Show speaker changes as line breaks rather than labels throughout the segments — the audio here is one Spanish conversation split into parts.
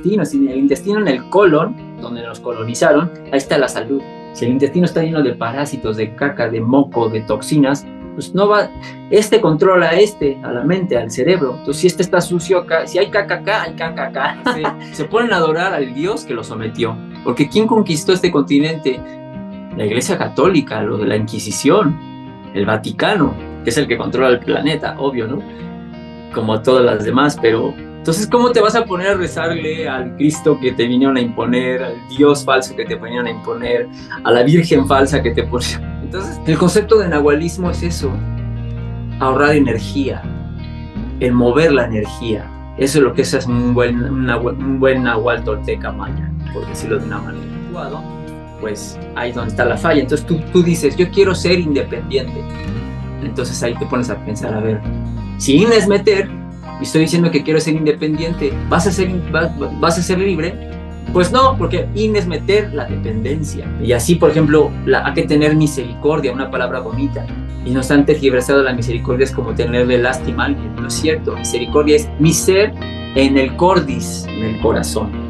intestino. Si el intestino en el colon, donde nos colonizaron, ahí está la salud. Si el intestino está lleno de parásitos, de caca, de moco, de toxinas, pues no va, controla a la mente, al cerebro. Entonces, si está sucio acá, si hay caca acá, hay caca acá. Se ponen a adorar al Dios que lo sometió. Porque ¿quién conquistó este continente? La Iglesia Católica, lo de la Inquisición, el Vaticano, que es el que controla el planeta, obvio, ¿no? Como todas las demás, pero entonces, ¿cómo te vas a poner a rezarle al Cristo que te vinieron a imponer, al Dios falso que te vinieron a imponer, a la Virgen falsa que te ponían? Entonces, el concepto de nahualismo es eso, ahorrar energía, el mover la energía. Eso es lo que es un buen nahual tolteca maya, por decirlo de una manera. Pues ahí es donde está la falla. Entonces tú dices, yo quiero ser independiente. Entonces ahí te pones a pensar, a ver, si INE es meter, y estoy diciendo que quiero ser independiente, ¿vas a ser libre? Pues no, porque INE es meter la dependencia. Y así, por ejemplo, hay que tener misericordia, una palabra bonita. Y nos han tergiversado la misericordia es como tenerle lástima a alguien. No es cierto, misericordia es mi ser en el cordis, en el corazón.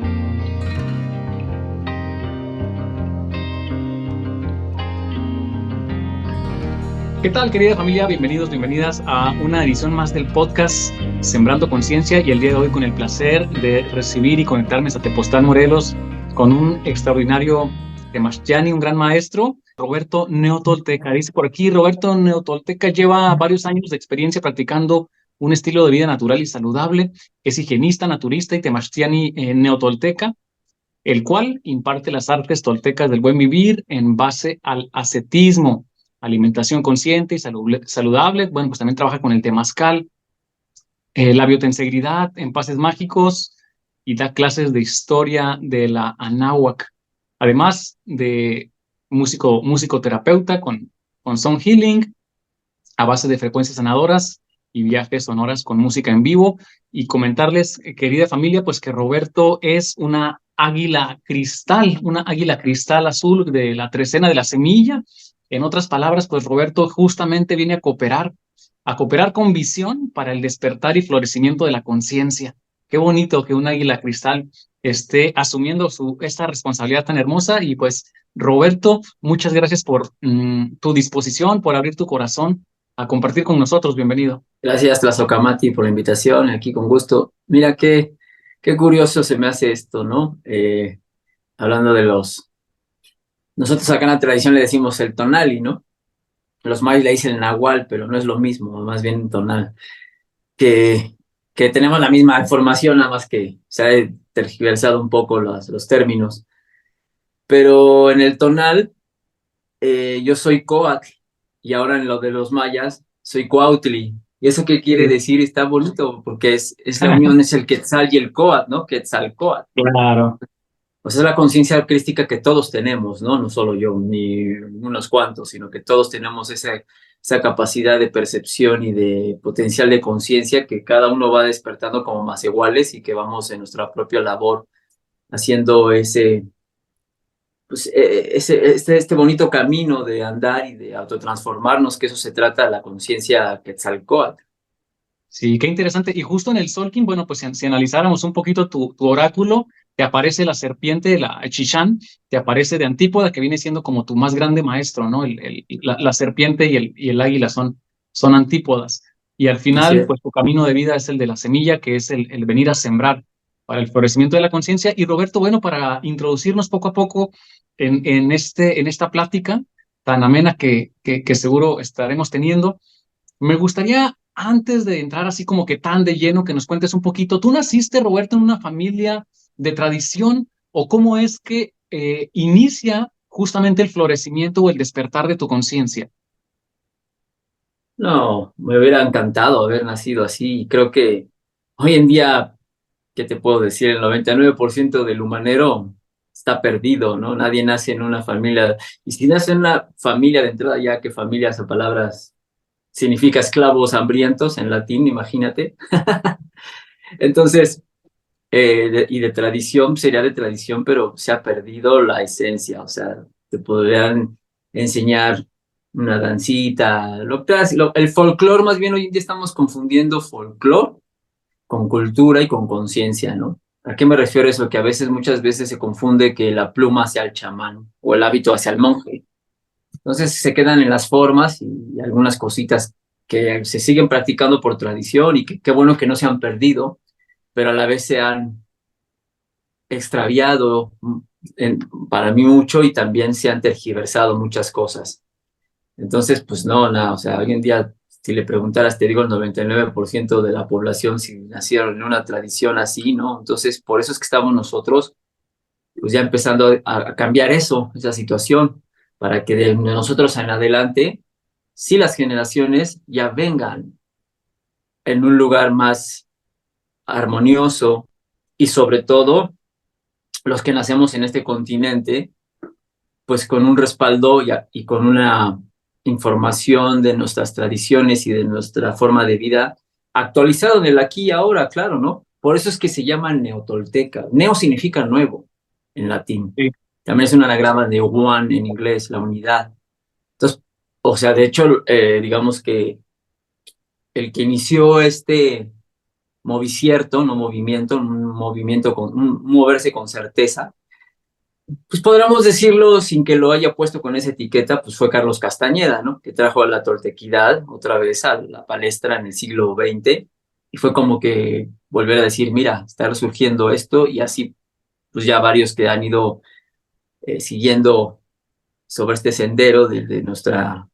¿Qué tal, querida familia? Bienvenidos, bienvenidas a una edición más del podcast Sembrando Conciencia, y el día de hoy con el placer de recibir y conectarme a Tepoztlán, Morelos, con un extraordinario Temachtiani, un gran maestro, Roberto Neotolteca. Dice por aquí, Roberto Neotolteca lleva varios años de experiencia practicando un estilo de vida natural y saludable. Es higienista, naturista y Temachtiani neotolteca, el cual imparte las artes toltecas del buen vivir en base al ascetismo, alimentación consciente y saludable. Bueno, pues también trabaja con el temazcal, la biotenseguridad en pases mágicos, y da clases de historia de la Anáhuac, además de musicoterapeuta con sound healing a base de frecuencias sanadoras y viajes sonoras con música en vivo. Y comentarles, querida familia, pues que Roberto es una águila cristal azul de la trecena de la semilla. En otras palabras, pues Roberto justamente viene a cooperar con visión para el despertar y florecimiento de la conciencia. Qué bonito que un águila cristal esté asumiendo esta responsabilidad tan hermosa. Y pues, Roberto, muchas gracias por tu disposición, por abrir tu corazón a compartir con nosotros. Bienvenido.
Gracias, Tlazocamati, por la invitación, aquí con gusto. Mira, qué curioso se me hace esto, ¿no? Hablando de nosotros acá en la tradición le decimos el tonali, ¿no? Los mayas le dicen el nahual, pero no es lo mismo, más bien tonal. Que, que tenemos la misma información, nada más que se ha tergiversado un poco los términos. Pero en el tonal, yo soy Coatl, y ahora en lo de los mayas, soy Cuautli. ¿Y eso qué quiere decir? Está bonito, porque es la unión, es el Quetzal y el Coatl, ¿no? Quetzalcóatl.
Claro.
Pues es la conciencia crística que todos tenemos, ¿no? No solo yo, ni unos cuantos, sino que todos tenemos esa capacidad de percepción y de potencial de conciencia que cada uno va despertando como más iguales, y que vamos en nuestra propia labor haciendo este bonito camino de andar y de autotransformarnos, que eso se trata de la conciencia Quetzalcóatl.
Sí, qué interesante. Y justo en el Solkin, bueno, pues si analizáramos un poquito tu oráculo, te aparece la serpiente, la Chichán, te aparece de Antípoda, que viene siendo como tu más grande maestro, ¿no? La serpiente y el águila son antípodas. Y al final, pues tu camino de vida es el de la semilla, que es el venir a sembrar para el florecimiento de la conciencia. Y Roberto, bueno, para introducirnos poco a poco en esta plática tan amena que seguro estaremos teniendo, me gustaría, antes de entrar así como que tan de lleno, que nos cuentes un poquito. ¿Tú naciste, Roberto, en una familia de tradición, o cómo es que inicia justamente el florecimiento o el despertar de tu conciencia?
No, me hubiera encantado haber nacido así. Creo que hoy en día, ¿qué te puedo decir? El 99% del humanero está perdido, ¿no? Nadie nace en una familia. Y si nace en una familia de entrada, ya que familia, esa palabra significa esclavos hambrientos en latín, imagínate. Entonces, y de tradición, sería de tradición, pero se ha perdido la esencia. O sea, te podrían enseñar una dancita, el folclore. Más bien hoy en día estamos confundiendo folclore con cultura y con conciencia, ¿no? ¿A qué me refiero eso? Que a veces, muchas veces se confunde que la pluma hacia el chamán o el hábito hacia el monje. Entonces se quedan en las formas y algunas cositas que se siguen practicando por tradición y que qué bueno que no se han perdido, pero a la vez se han extraviado para mí mucho y también se han tergiversado muchas cosas. Entonces, pues no, nada, o sea, hoy en día, si le preguntaras, te digo, el 99% de la población si nacieron en una tradición así, ¿no? Entonces, por eso es que estamos nosotros, pues ya empezando a cambiar eso, esa situación, para que de nosotros en adelante, sí las generaciones ya vengan en un lugar más armonioso y sobre todo los que nacemos en este continente, pues con un respaldo y con una información de nuestras tradiciones y de nuestra forma de vida actualizado en el aquí y ahora, claro, ¿no? Por eso es que se llama neotolteca. Neo significa nuevo en latín.
Sí.
También es un anagrama de one en inglés, la unidad. Entonces, o sea, de hecho, digamos que el que inició este movicierto, no movimiento, un movimiento con un moverse con certeza, pues podríamos decirlo sin que lo haya puesto con esa etiqueta, pues fue Carlos Castañeda, ¿no? Que trajo la toltequidad otra vez a la palestra en el siglo XX y fue como que volver a decir, mira, está resurgiendo esto y así, pues ya varios que han ido siguiendo sobre este sendero de nuestra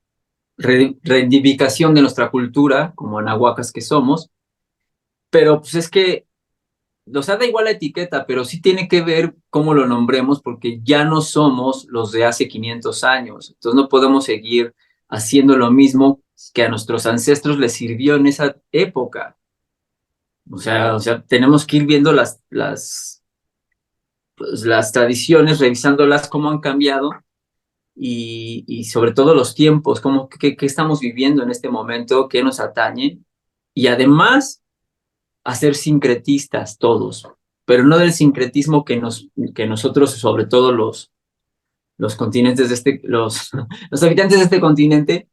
reivindicación de nuestra cultura como anahuacas que somos, pero pues es que o sea, da igual la etiqueta, pero sí tiene que ver cómo lo nombremos, porque ya no somos los de hace 500 años. Entonces no podemos seguir haciendo lo mismo que a nuestros ancestros les sirvió en esa época. O sea tenemos que ir viendo pues, las tradiciones, revisándolas, cómo han cambiado y sobre todo los tiempos, qué estamos viviendo en este momento, qué nos atañe. Y además a ser sincretistas todos, pero no del sincretismo que nosotros, sobre todo los continentes de los habitantes de este continente,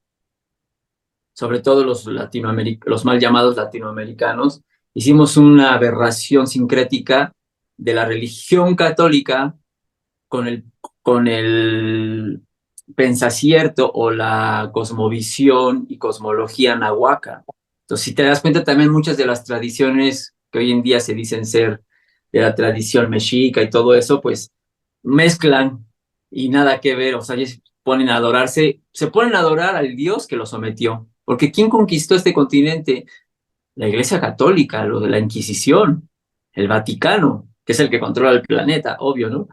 sobre todo los mal llamados latinoamericanos, hicimos una aberración sincrética de la religión católica con el pensacierto o la cosmovisión y cosmología nahuaca. Entonces, si te das cuenta, también muchas de las tradiciones que hoy en día se dicen ser de la tradición mexica y todo eso, pues mezclan y nada que ver, o sea, ellos se ponen a adorar al Dios que los sometió. Porque ¿quién conquistó este continente? La Iglesia Católica, lo de la Inquisición, el Vaticano, que es el que controla el planeta, obvio, ¿no?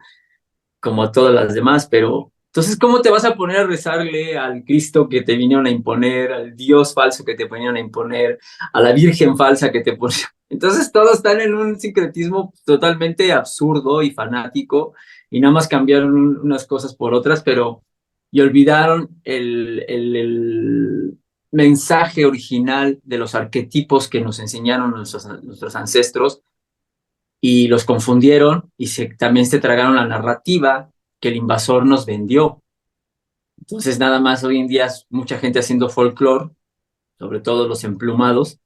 Como todas las demás, pero entonces, ¿cómo te vas a poner a rezarle al Cristo que te vinieron a imponer, al Dios falso que te vinieron a imponer, a la Virgen falsa que te ponían? Entonces, todos están en un sincretismo totalmente absurdo y fanático, y nada más cambiaron unas cosas por otras, pero y olvidaron el mensaje original de los arquetipos que nos enseñaron nuestros ancestros y los confundieron y también se tragaron la narrativa que el invasor nos vendió. Entonces nada más hoy en día mucha gente haciendo folclore, sobre todo los emplumados,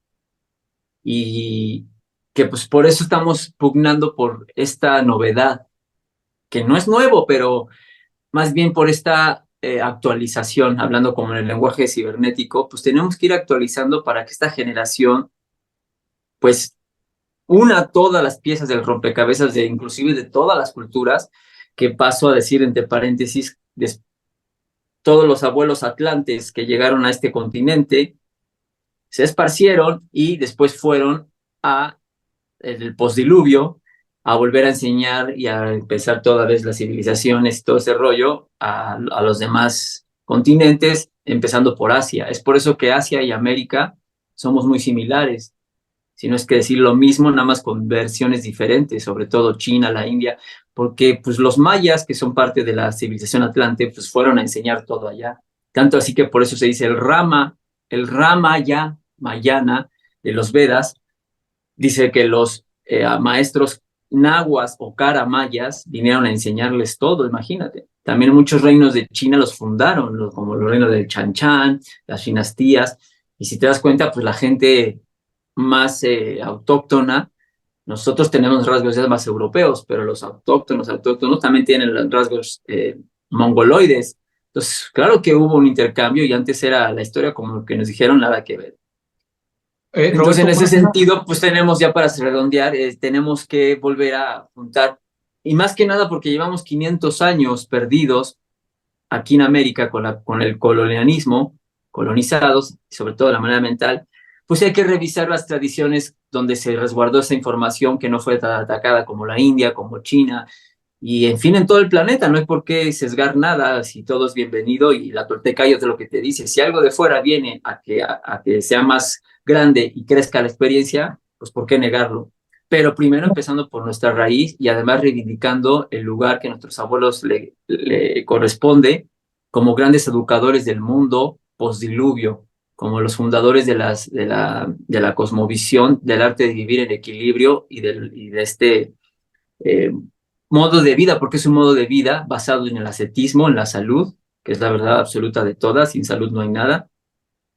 y que pues por eso estamos pugnando por esta novedad, que no es nuevo, pero más bien por esta actualización, hablando como en el lenguaje cibernético, pues tenemos que ir actualizando para que esta generación pues una todas las piezas del rompecabezas de inclusive de todas las culturas, que paso a decir entre paréntesis, todos los abuelos atlantes que llegaron a este continente se esparcieron y después fueron a el postdiluvio a volver a enseñar y a empezar toda vez las civilizaciones, todo ese rollo a los demás continentes, empezando por Asia. Es por eso que Asia y América somos muy similares, si no es que decir lo mismo, nada más con versiones diferentes, sobre todo China, la India, porque pues los mayas, que son parte de la civilización atlante, pues fueron a enseñar todo allá. Tanto así que por eso se dice el Ramaya, Mayana, de los Vedas, dice que los maestros nahuas o caramayas vinieron a enseñarles todo, imagínate. También muchos reinos de China los fundaron, como el reino de Chan Chan, las dinastías, y si te das cuenta, pues la gente más autóctona Nosotros tenemos rasgos ya más europeos, pero los autóctonos también tienen los rasgos mongoloides. Entonces, claro que hubo un intercambio y antes era la historia como que nos dijeron nada que ver. Entonces,
Roberto,
en ese sentido, pues tenemos ya para redondear, tenemos que volver a juntar, y más que nada porque llevamos 500 años perdidos aquí en América con el colonialismo, colonizados, sobre todo de la manera mental, pues hay que revisar las tradiciones donde se resguardó esa información que no fue atacada, como la India, como China, y en fin, en todo el planeta. No hay por qué sesgar nada, si todo es bienvenido, y la Tolteca es de lo que te dice, si algo de fuera viene a que sea más grande y crezca la experiencia, pues ¿por qué negarlo? Pero primero empezando por nuestra raíz y además reivindicando el lugar que a nuestros abuelos le corresponde como grandes educadores del mundo postdiluvio, como los fundadores de la cosmovisión, del arte de vivir en equilibrio y de este eh, modo de vida, porque es un modo de vida basado en el ascetismo, en la salud, que es la verdad absoluta de todas, sin salud no hay nada,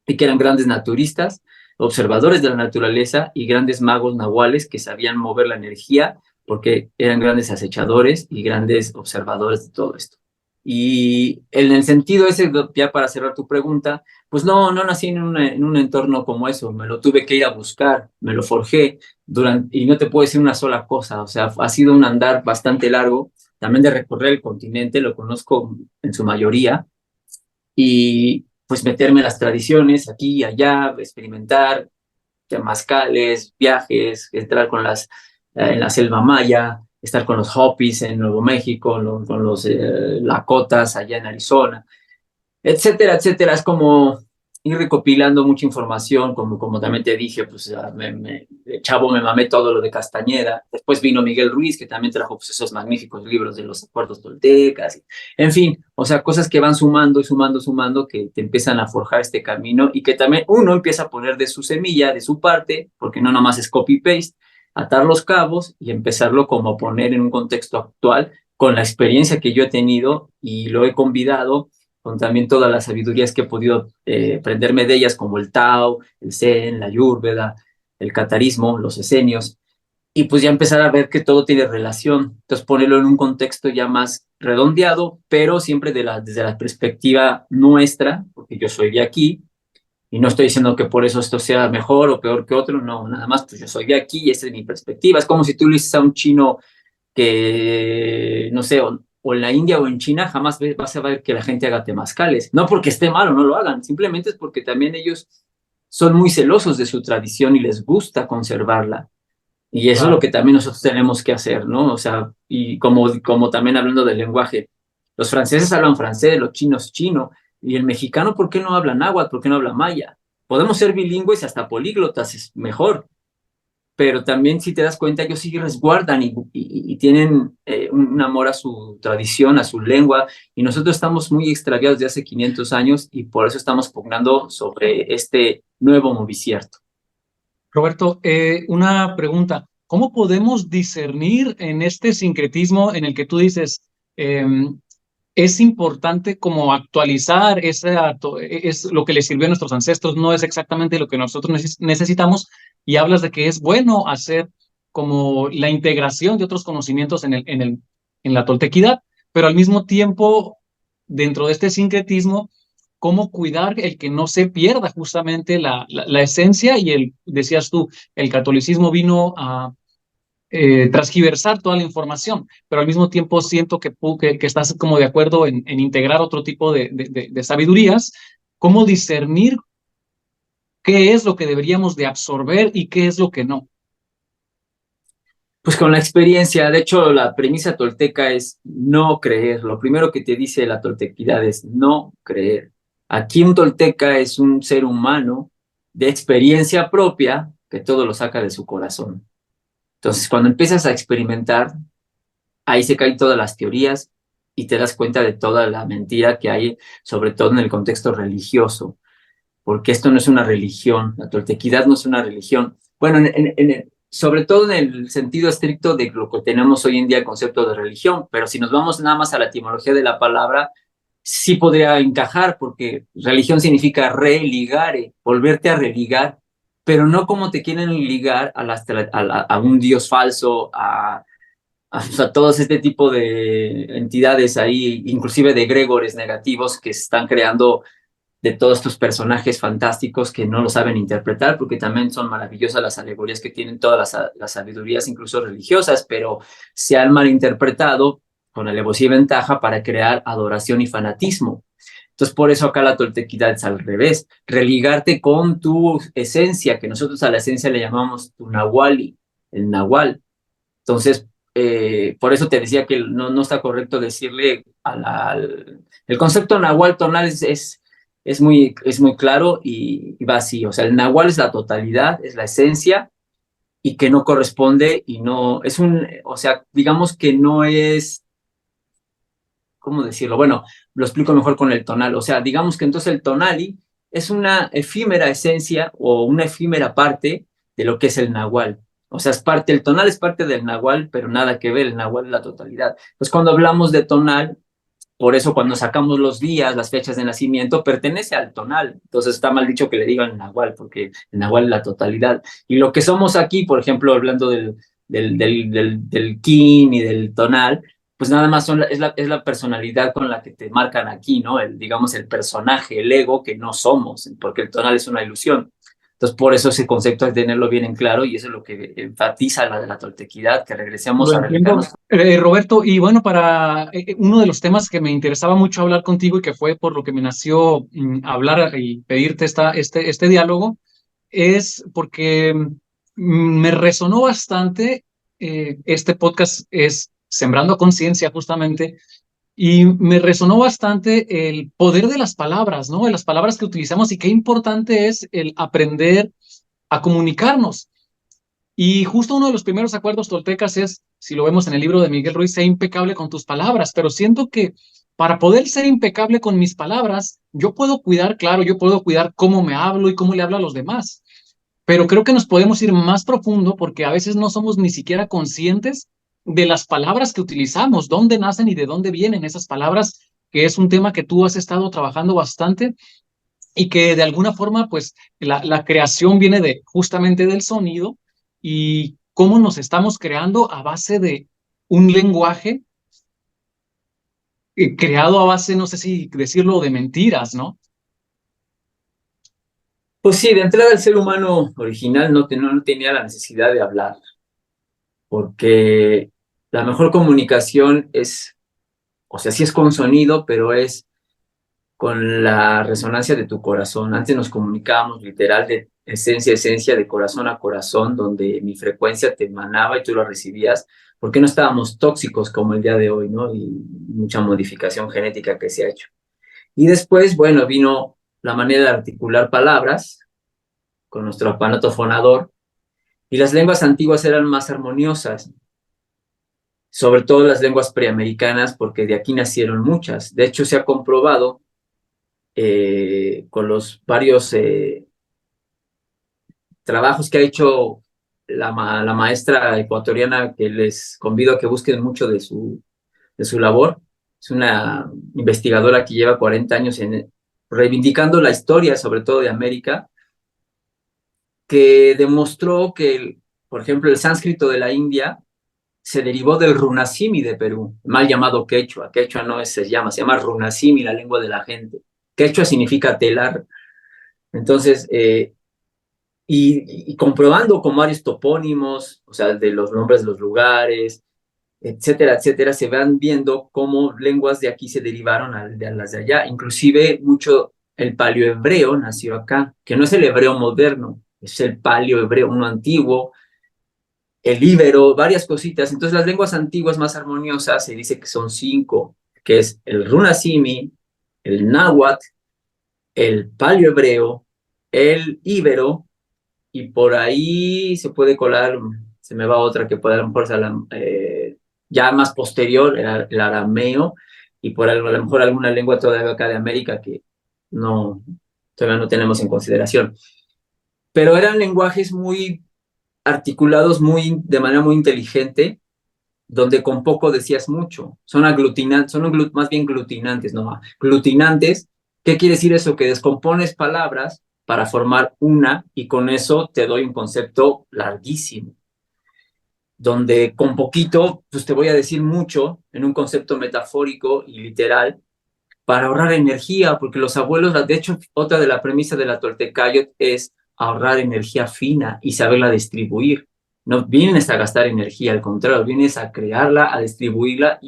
y que eran grandes naturistas, observadores de la naturaleza y grandes magos nahuales que sabían mover la energía porque eran grandes acechadores y grandes observadores de todo esto. Y en el sentido ese, ya para cerrar tu pregunta, pues no nací en un entorno como eso, me lo tuve que ir a buscar, me lo forjé y no te puedo decir una sola cosa, o sea, ha sido un andar bastante largo, también de recorrer el continente, lo conozco en su mayoría, y pues meterme en las tradiciones aquí y allá, experimentar temazcales, viajes, entrar en la selva maya, estar con los Hopis en Nuevo México, con los Lakotas allá en Arizona, etcétera, etcétera. Es como ir recopilando mucha información, como también te dije, pues de chavo me mamé todo lo de Castañeda. Después vino Miguel Ruiz, que también trajo pues, esos magníficos libros de los acuerdos toltecas. En fin, o sea, cosas que van sumando y sumando, sumando, que te empiezan a forjar este camino y que también uno empieza a poner de su semilla, de su parte, porque no nomás es copy-paste, atar los cabos y empezarlo como a poner en un contexto actual con la experiencia que yo he tenido y lo he convidado con también todas las sabidurías que he podido aprenderme de ellas, como el Tao, el Zen, la Ayurveda, el catarismo, los esenios, y pues ya empezar a ver que todo tiene relación. Entonces ponerlo en un contexto ya más redondeado, pero siempre desde la perspectiva nuestra, porque yo soy de aquí, y no estoy diciendo que por eso esto sea mejor o peor que otro, no, nada más, pues yo soy de aquí y esa es mi perspectiva. Es como si tú le dices a un chino que, no sé, o en la India o en China, jamás vas a ver que la gente haga temazcales. No porque esté mal o no lo hagan, simplemente es porque también ellos son muy celosos de su tradición y les gusta conservarla. Y eso es lo
claro.
que también nosotros tenemos que hacer, ¿no? O sea, y como también hablando del lenguaje, los franceses hablan francés, los chinos chino, y el mexicano, ¿por qué no habla náhuatl? ¿Por qué no habla maya? Podemos ser bilingües y hasta políglotas, es mejor, pero también si te das cuenta, ellos sí resguardan y tienen un amor a su tradición, a su lengua, y nosotros estamos muy extraviados de hace 500 años y por eso estamos pugnando sobre este nuevo movicierto.
Roberto, una pregunta. ¿Cómo podemos discernir en este sincretismo en el que tú dices, es importante como actualizar es lo que les sirvió a nuestros ancestros, no es exactamente lo que nosotros necesitamos, y hablas de que es bueno hacer como la integración de otros conocimientos en la toltequidad, pero al mismo tiempo, dentro de este sincretismo, cómo cuidar el que no se pierda justamente la esencia decías tú, el catolicismo vino a transgiversar toda la información, pero al mismo tiempo siento que estás como de acuerdo en integrar otro tipo de sabidurías. ¿Cómo discernir qué es lo que deberíamos de absorber y qué es lo que no?
Pues con la experiencia, de hecho, la premisa tolteca es no creer. Lo primero que te dice la toltequidad es no creer. Aquí un tolteca es un ser humano de experiencia propia que todo lo saca de su corazón. Entonces, cuando empiezas a experimentar, ahí se caen todas las teorías y te das cuenta de toda la mentira que hay, sobre todo en el contexto religioso, porque esto no es una religión, la toltequidad no es una religión. Bueno, sobre todo en el sentido estricto de lo que tenemos hoy en día el concepto de religión, pero si nos vamos nada más a la etimología de la palabra, sí podría encajar, porque religión significa religare, volverte a religar. pero no como te quieren ligar a un dios falso, o sea, todos este tipo de entidades ahí, inclusive de egregores negativos que se están creando de todos estos personajes fantásticos que no lo saben interpretar, porque también son maravillosas las alegorías que tienen todas las sabidurías, incluso religiosas, pero se han malinterpretado con alevosía y ventaja para crear adoración y fanatismo. Entonces, por eso acá la toltequidad es al revés, religarte con tu esencia, que nosotros a la esencia le llamamos tu nahuali, el nahual. Entonces, por eso te decía que no está correcto decirle el concepto nahual tonal es muy claro y va así. O sea, el nahual es la totalidad, es la esencia y que no corresponde y no es o sea, digamos que no es, ¿cómo decirlo? Bueno, lo explico mejor con el tonal. O sea, digamos que entonces el tonali es una efímera esencia o una efímera parte de lo que es el nahual. O sea, el tonal es parte del nahual, pero nada que ver, el nahual es la totalidad. Pues cuando hablamos de tonal, por eso cuando sacamos los días, las fechas de nacimiento, pertenece al tonal. Entonces está mal dicho que le digan nahual, porque el nahual es la totalidad. Y lo que somos aquí, por ejemplo, hablando del kin y del tonal, pues nada más es la personalidad con la que te marcan aquí, ¿no? Digamos, el personaje, el ego que no somos, porque el tonal es una ilusión. Entonces, por eso ese concepto hay que tenerlo bien en claro y eso es lo que enfatiza la de la toltequidad, que
Lo
regresemos a
entiendo.
religarnos.
Roberto, y bueno, para uno de los temas que me interesaba mucho hablar contigo y que fue por lo que me nació hablar y pedirte este diálogo, es porque me resonó bastante. Este podcast es Sembrando Conciencia, justamente, y me resonó bastante el poder de las palabras, ¿no? De las palabras que utilizamos y qué importante es el aprender a comunicarnos. Y justo uno de los primeros acuerdos toltecas es, si lo vemos en el libro de Miguel Ruiz, sé impecable con tus palabras, pero siento que para poder ser impecable con mis palabras, yo puedo cuidar, claro, yo puedo cuidar cómo me hablo y cómo le hablo a los demás, pero creo que nos podemos ir más profundo porque a veces no somos ni siquiera conscientes de las palabras que utilizamos, dónde nacen y de dónde vienen esas palabras, que es un tema que tú has estado trabajando bastante y que de alguna forma, pues, la creación viene de justamente del sonido y cómo nos estamos creando a base de un lenguaje creado a base, no sé si decirlo, de mentiras, ¿no?
Pues sí, de entrada el ser humano original no tenía la necesidad de hablar, porque la mejor comunicación es, o sea, sí es con sonido, pero es con la resonancia de tu corazón. Antes nos comunicábamos literal de esencia a esencia, de corazón a corazón, donde mi frecuencia te emanaba y tú la recibías, porque no estábamos tóxicos como el día de hoy, ¿no? Y mucha modificación genética que se ha hecho. Y después, bueno, vino la manera de articular palabras con nuestro aparato fonador, y las lenguas antiguas eran más armoniosas, sobre todo las lenguas preamericanas, porque de aquí nacieron muchas. De hecho, se ha comprobado con los varios trabajos que ha hecho la maestra ecuatoriana, que les convido a que busquen mucho de su labor. Es una investigadora que lleva 40 años reivindicando la historia, sobre todo de América, que demostró que, por ejemplo, el sánscrito de la India se derivó del runasimi de Perú, mal llamado quechua. Quechua no se llama runasimi, la lengua de la gente. Quechua significa telar. Entonces, y comprobando con varios topónimos, o sea, de los nombres de los lugares, etcétera, etcétera, se van viendo cómo lenguas de aquí se derivaron a las de allá. Inclusive mucho el paleohebreo nació acá, que no es el hebreo moderno, es el paleohebreo, uno antiguo, el íbero, varias cositas. Entonces las lenguas antiguas más armoniosas se dice que son cinco, que es el runasimi, el náhuatl, el paleohebreo, el íbero, y por ahí se puede colar, se me va otra que puede a lo mejor ser ya más posterior, el arameo, y por a lo mejor alguna lengua todavía acá de América que no, todavía no tenemos en consideración. Pero eran lenguajes muy articulados de manera muy inteligente, donde con poco decías mucho. Son aglutinantes, más bien glutinantes, ¿no? Glutinantes, ¿qué quiere decir eso? Que descompones palabras para formar una, y con eso te doy un concepto larguísimo, donde con poquito, pues te voy a decir mucho en un concepto metafórico y literal, para ahorrar energía, porque los abuelos, de hecho, otra de la premisa de la Toltecayot es ahorrar energía fina y saberla distribuir. No vienes a gastar energía, al contrario, vienes a crearla, a distribuirla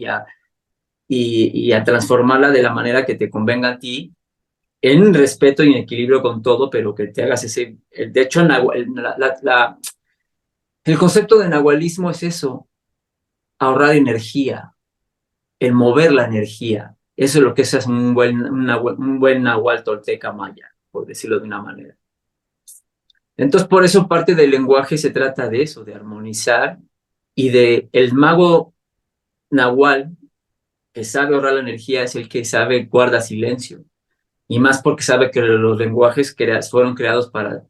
y a transformarla de la manera que te convenga a ti, en respeto y en equilibrio con todo, pero que te hagas ese... De hecho, el concepto de nahualismo es eso, ahorrar energía, el mover la energía. Eso es lo que es un buen nahual tolteca maya, por decirlo de una manera. Entonces, por eso parte del lenguaje se trata de eso, de armonizar, y de el mago nahual que sabe ahorrar la energía es el que sabe guarda silencio, y más porque sabe que los lenguajes fueron creados para,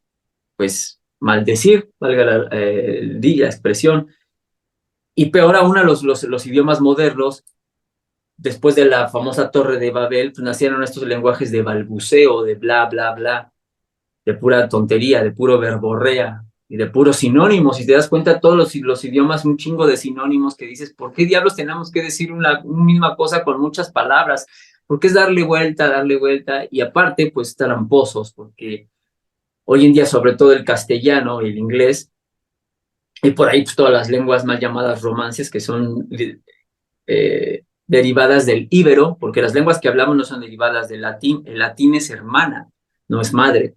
pues, maldecir, valga la expresión, y peor aún a los idiomas modernos. Después de la famosa Torre de Babel, pues nacieron estos lenguajes de balbuceo, de bla, bla, bla, de pura tontería, de puro verborrea y de puros sinónimos. Y te das cuenta, todos los idiomas, un chingo de sinónimos que dices, ¿por qué diablos tenemos que decir una misma cosa con muchas palabras? Porque es darle vuelta, y aparte, pues tramposos, porque hoy en día, sobre todo el castellano y el inglés, y por ahí pues, todas las lenguas mal llamadas romances, que son derivadas del íbero, porque las lenguas que hablamos no son derivadas del latín. El latín es hermana, no es madre.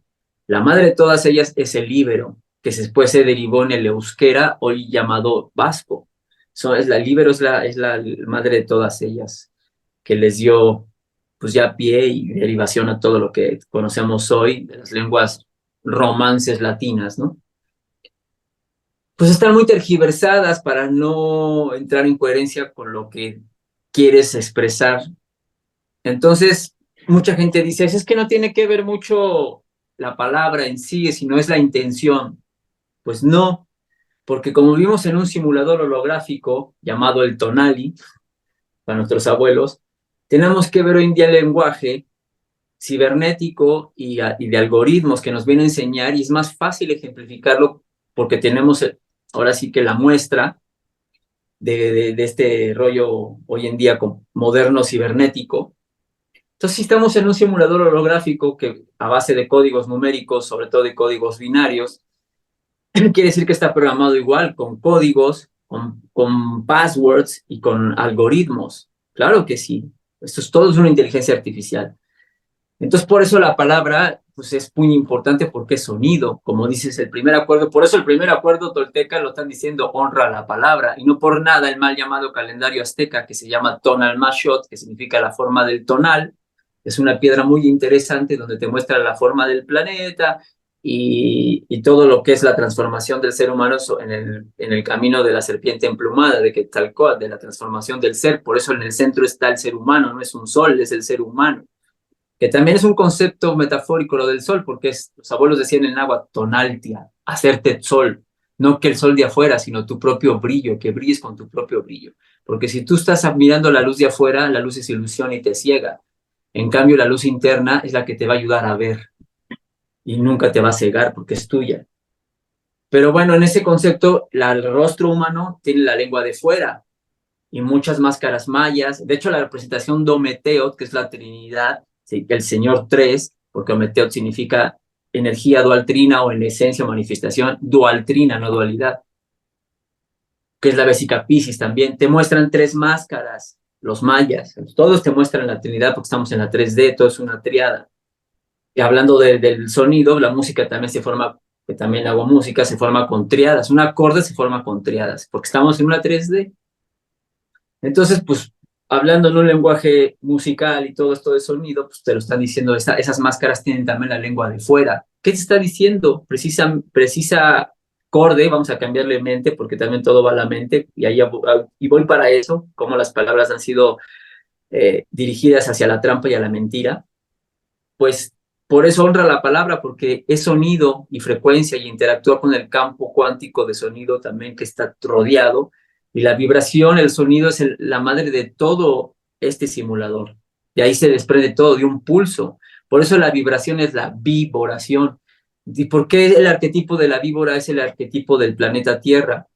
La madre de todas ellas es el íbero, que después se derivó en el euskera, hoy llamado vasco. El íbero es la madre de todas ellas, que les dio pues ya pie y derivación a todo lo que conocemos hoy de las lenguas romances latinas, ¿no? Pues están muy tergiversadas para no entrar en coherencia con lo que quieres expresar. Entonces, mucha gente dice, es que no tiene que ver mucho la palabra en sí, sino es la intención. Pues no, porque como vimos en un simulador holográfico llamado el Tonali, para nuestros abuelos, tenemos que ver hoy en día el lenguaje cibernético y de algoritmos que nos viene a enseñar, y es más fácil ejemplificarlo porque tenemos ahora sí que la muestra de este rollo hoy en día moderno cibernético. Entonces, si estamos en un simulador holográfico que a base de códigos numéricos, sobre todo de códigos binarios, quiere decir que está programado igual, con códigos, con passwords y con algoritmos. Claro que sí. Esto es todo, es una inteligencia artificial. Entonces, por eso la palabra pues, es muy importante porque es sonido, como dices, el primer acuerdo. Por eso el primer acuerdo tolteca lo están diciendo, honra la palabra, y no por nada el mal llamado calendario azteca, que se llama Tonal Mashot, que significa la forma del tonal, es una piedra muy interesante donde te muestra la forma del planeta y todo lo que es la transformación del ser humano en el camino de la serpiente emplumada, de Quetzalcóatl, de la transformación del ser. Por eso en el centro está el ser humano, no es un sol, es el ser humano, que también es un concepto metafórico lo del sol, porque los abuelos decían en agua, tonaltia, hacerte sol, no que el sol de afuera, sino tu propio brillo, que brilles con tu propio brillo. Porque si tú estás admirando la luz de afuera, la luz es ilusión y te ciega. En cambio, la luz interna es la que te va a ayudar a ver y nunca te va a cegar porque es tuya. Pero bueno, en ese concepto, el rostro humano tiene la lengua de fuera y muchas máscaras mayas. De hecho, la representación de Ometeotl, que es la Trinidad, ¿sí? El Señor Tres, porque Ometeotl significa energía dualtrina o en esencia manifestación, dualtrina, no dualidad, que es la Vesica Piscis también. Te muestran tres máscaras, los mayas. Todos te muestran la Trinidad porque estamos en la 3D, todo es una triada. Y hablando del sonido, la música también se forma, que también hago música, se forma con triadas. Un acorde se forma con triadas, porque estamos en una 3D. Entonces, pues, hablando en un lenguaje musical y todo esto de sonido, pues te lo están diciendo, esas máscaras tienen también la lengua de fuera. ¿Qué te está diciendo? Precisa acorde, vamos a cambiarle mente, porque también todo va a la mente, y voy para eso, cómo las palabras han sido dirigidas hacia la trampa y a la mentira. Pues por eso honra la palabra, porque es sonido y frecuencia y interactúa con el campo cuántico de sonido también que está rodeado. Y la vibración, el sonido es la madre de todo este simulador. De ahí se desprende todo, de un pulso. Por eso la vibración es la vibración. ¿Y por qué el arquetipo de la víbora es el arquetipo del planeta Tierra?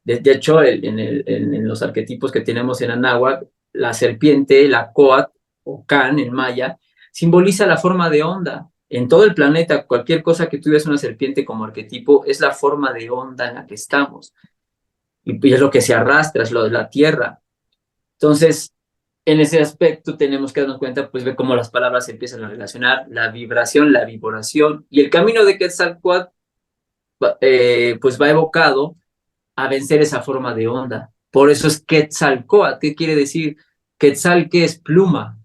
De hecho, en los arquetipos que tenemos en Anáhuac, la serpiente, la coat o can en maya, simboliza la forma de onda. En todo el planeta, cualquier cosa que tú veas una serpiente como arquetipo es la forma de onda en la que estamos. Y es lo que se arrastra, es lo de la tierra. Entonces, en ese aspecto tenemos que darnos cuenta, pues, de cómo las palabras se empiezan a relacionar, la vibración, la vibración, y el camino de Quetzalcóatl, pues, va evocado a vencer esa forma de onda. Por eso es Quetzalcóatl. ¿Qué quiere decir? Quetzal, que es pluma,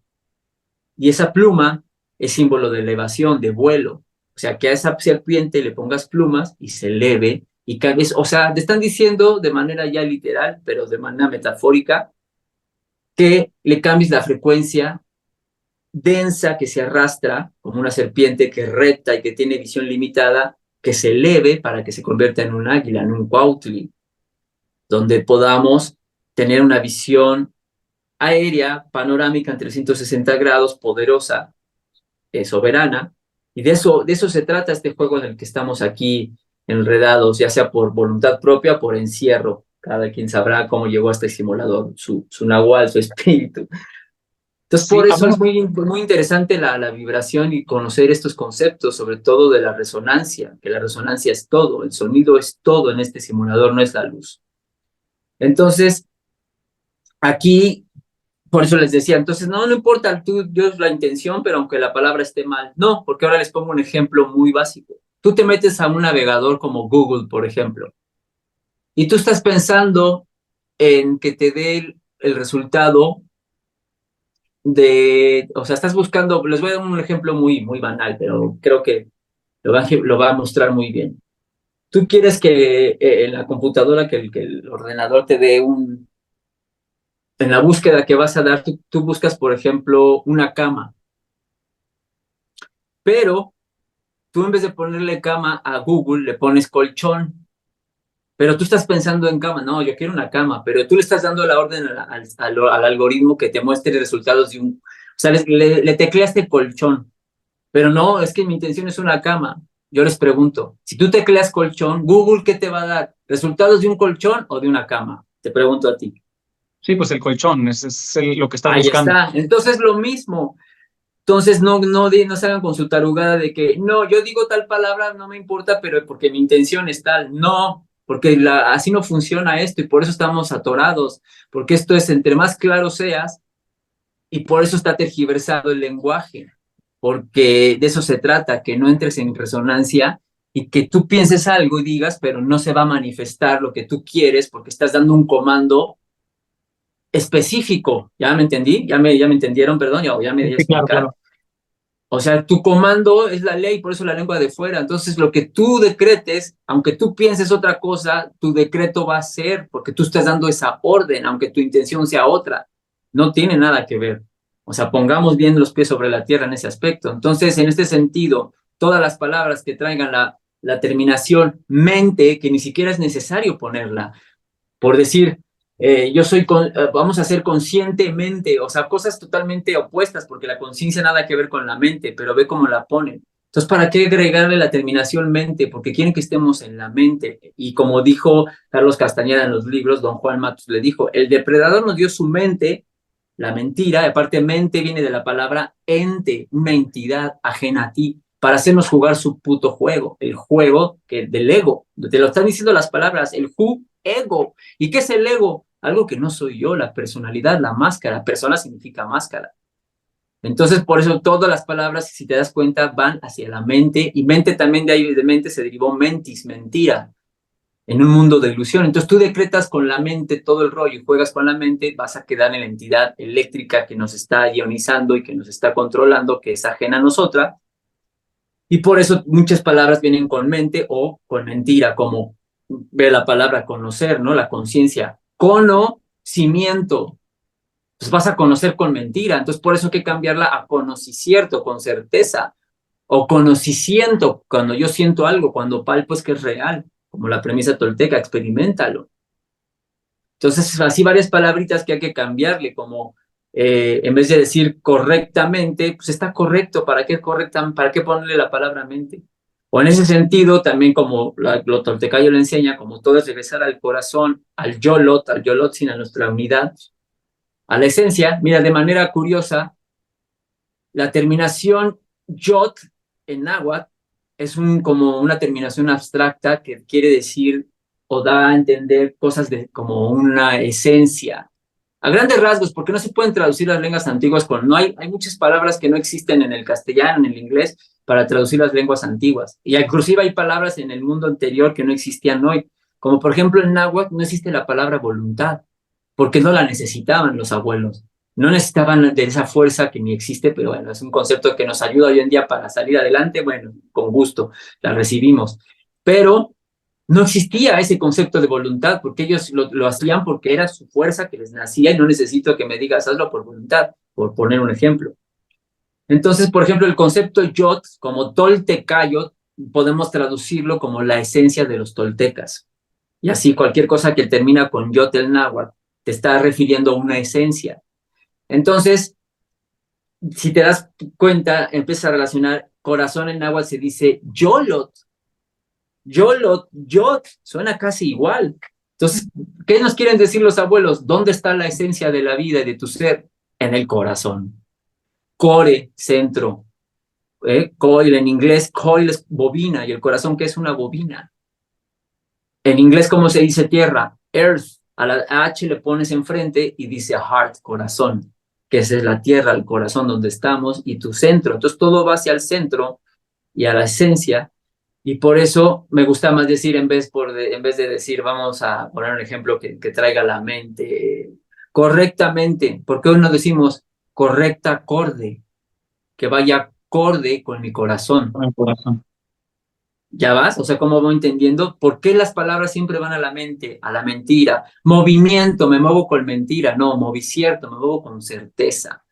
y esa pluma es símbolo de elevación, de vuelo. O sea, que a esa serpiente le pongas plumas y se eleve, y cambies, o sea, te están diciendo de manera ya literal, pero de manera metafórica, que le cambies la frecuencia densa que se arrastra, como una serpiente que es recta y que tiene visión limitada, que se eleve para que se convierta en un águila, en un cuautli, donde podamos tener una visión aérea, panorámica en 360 grados, poderosa, soberana, y de eso se trata este juego en el que estamos aquí enredados, ya sea por voluntad propia o por encierro. Cada quien sabrá cómo llegó a este simulador, su nahual, su espíritu. Entonces,
Sí,
por eso es
hablamos,
muy interesante la vibración y conocer estos conceptos, sobre todo de la resonancia, que la resonancia es todo, el sonido es todo en este simulador, no es la luz. Entonces, aquí, por eso les decía, entonces, no importa tú, Dios, la intención, pero aunque la palabra esté mal, no, porque ahora les pongo un ejemplo muy básico. Tú te metes a un navegador como Google, por ejemplo, y tú estás pensando en que te dé el resultado o sea, estás buscando, les voy a dar un ejemplo muy banal, pero creo que lo va a mostrar muy bien. Tú quieres que en la computadora, que el ordenador te dé en la búsqueda que vas a dar, tú buscas, por ejemplo, una cama, pero tú en vez de ponerle cama a Google, le pones colchón, pero tú estás pensando en cama, no, yo quiero una cama, pero tú le estás dando la orden al algoritmo que te muestre resultados o sea, le tecleaste colchón. Pero no, es que mi intención es una cama. Yo les pregunto, si tú tecleas colchón, Google, ¿qué te va a dar? ¿Resultados de un colchón o de una cama? Te pregunto a ti.
sí, pues el colchón lo que estás
Ahí
buscando.
está. Entonces, lo mismo. Entonces, no se hagan con su tarugada de que, no, yo digo tal palabra, no me importa, pero porque mi intención es tal. No, porque así no funciona esto y por eso estamos atorados. Porque esto es, entre más claro seas, y por eso está tergiversado el lenguaje, porque de eso se trata, que no entres en resonancia y que tú pienses algo y digas, pero no se va a manifestar lo que tú quieres porque estás dando un comando específico. ¿Ya me entendí? ¿Ya me entendieron? Perdón, ya me di a
Sí, claro,
explicar.
claro.
O sea, tu comando es la ley, por eso la lengua de fuera. Entonces, lo que tú decretes, aunque tú pienses otra cosa, tu decreto va a ser, porque tú estás dando esa orden, aunque tu intención sea otra. No tiene nada que ver. O sea, pongamos bien los pies sobre la tierra en ese aspecto. Entonces, en este sentido, todas las palabras que traigan la terminación mente, que ni siquiera es necesario ponerla, por decir, vamos a ser conscientemente, o sea, cosas totalmente opuestas, porque la conciencia nada que ver con la mente, pero ve cómo la ponen. Entonces, ¿para qué agregarle la terminación mente? Porque quieren que estemos en la mente. Y como dijo Carlos Castañeda en los libros, don Juan Matus le dijo, el depredador nos dio su mente, la mentira, y aparte mente viene de la palabra ente, una entidad ajena a ti, para hacernos jugar su puto juego, el juego del ego. Te lo están diciendo las palabras, el ego. ¿Y qué es el ego? Algo que no soy yo, la personalidad, la máscara. Persona significa máscara. Entonces, por eso todas las palabras, si te das cuenta, van hacia la mente, y mente también de ahí de mente se derivó mentis, mentira, en un mundo de ilusión. Entonces tú decretas con la mente todo el rollo y juegas con la mente, vas a quedar en la entidad eléctrica que nos está ionizando y que nos está controlando, que es ajena a nosotras. Y por eso muchas palabras vienen con mente o con mentira, como ve la palabra conocer, ¿no? La conciencia. Conocimiento. Pues vas a conocer con mentira. Entonces por eso hay que cambiarla a conocicierto, con certeza. O conocimiento, cuando yo siento algo, cuando palpo es que es real, como la premisa tolteca, experimentalo. Entonces, así varias palabritas que hay que cambiarle, como en vez de decir correctamente, pues está correcto, ¿para qué ponerle la palabra mente? O en ese sentido, también como lo toltecayo lo enseña, como todo es regresar al corazón, al yolotzin, a nuestra unidad, a la esencia. Mira, de manera curiosa, la terminación yot en náhuatl es como una terminación abstracta que quiere decir o da a entender cosas como una esencia. A grandes rasgos, porque no se pueden traducir las lenguas antiguas no hay muchas palabras que no existen en el castellano, en el inglés, para traducir las lenguas antiguas. Y inclusive hay palabras en el mundo anterior que no existían hoy. Como por ejemplo en náhuatl no existe la palabra voluntad, porque no la necesitaban los abuelos. No necesitaban de esa fuerza que ni existe, pero bueno, es un concepto que nos ayuda hoy en día para salir adelante. Bueno, con gusto la recibimos. Pero no existía ese concepto de voluntad, porque ellos lo hacían porque era su fuerza que les nacía y no necesito que me digas hazlo por voluntad, por poner un ejemplo. Entonces, por ejemplo, el concepto yot, como toltecayot, podemos traducirlo como la esencia de los toltecas. Y así cualquier cosa que termina con yot el náhuatl te está refiriendo a una esencia. Entonces, si te das cuenta, empiezas a relacionar corazón en náhuatl se dice yolot, yot, suena casi igual. Entonces, ¿qué nos quieren decir los abuelos? ¿Dónde está la esencia de la vida y de tu ser? En el corazón. Core, centro. Coil, en inglés, coil es bobina, y el corazón, ¿qué es una bobina? En inglés, ¿cómo se dice tierra? Earth. A la H le pones enfrente y dice heart, corazón, que esa es la tierra, el corazón donde estamos, y tu centro. Entonces, todo va hacia el centro y a la esencia. Y por eso me gusta más decir, en vez de decir, vamos a poner un ejemplo que traiga a la mente correctamente, porque hoy no decimos correcta acorde, que vaya acorde con mi corazón.
Con el corazón.
¿Ya vas? O sea, ¿cómo voy entendiendo? ¿Por qué las palabras siempre van a la mente, a la mentira? Movimiento, me muevo con mentira. No, movicierto, me muevo con certeza.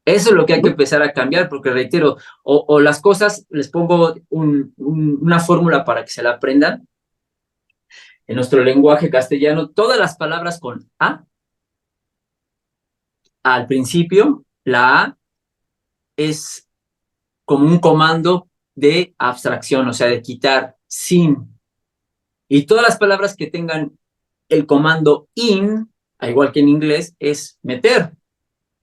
Eso es lo que hay que empezar a cambiar, porque reitero, o las cosas, les pongo una fórmula para que se la aprendan. En nuestro lenguaje castellano, todas las palabras con A, al principio, la A es como un comando de abstracción, o sea, de quitar, sin. Y todas las palabras que tengan el comando in, al igual que en inglés, es meter,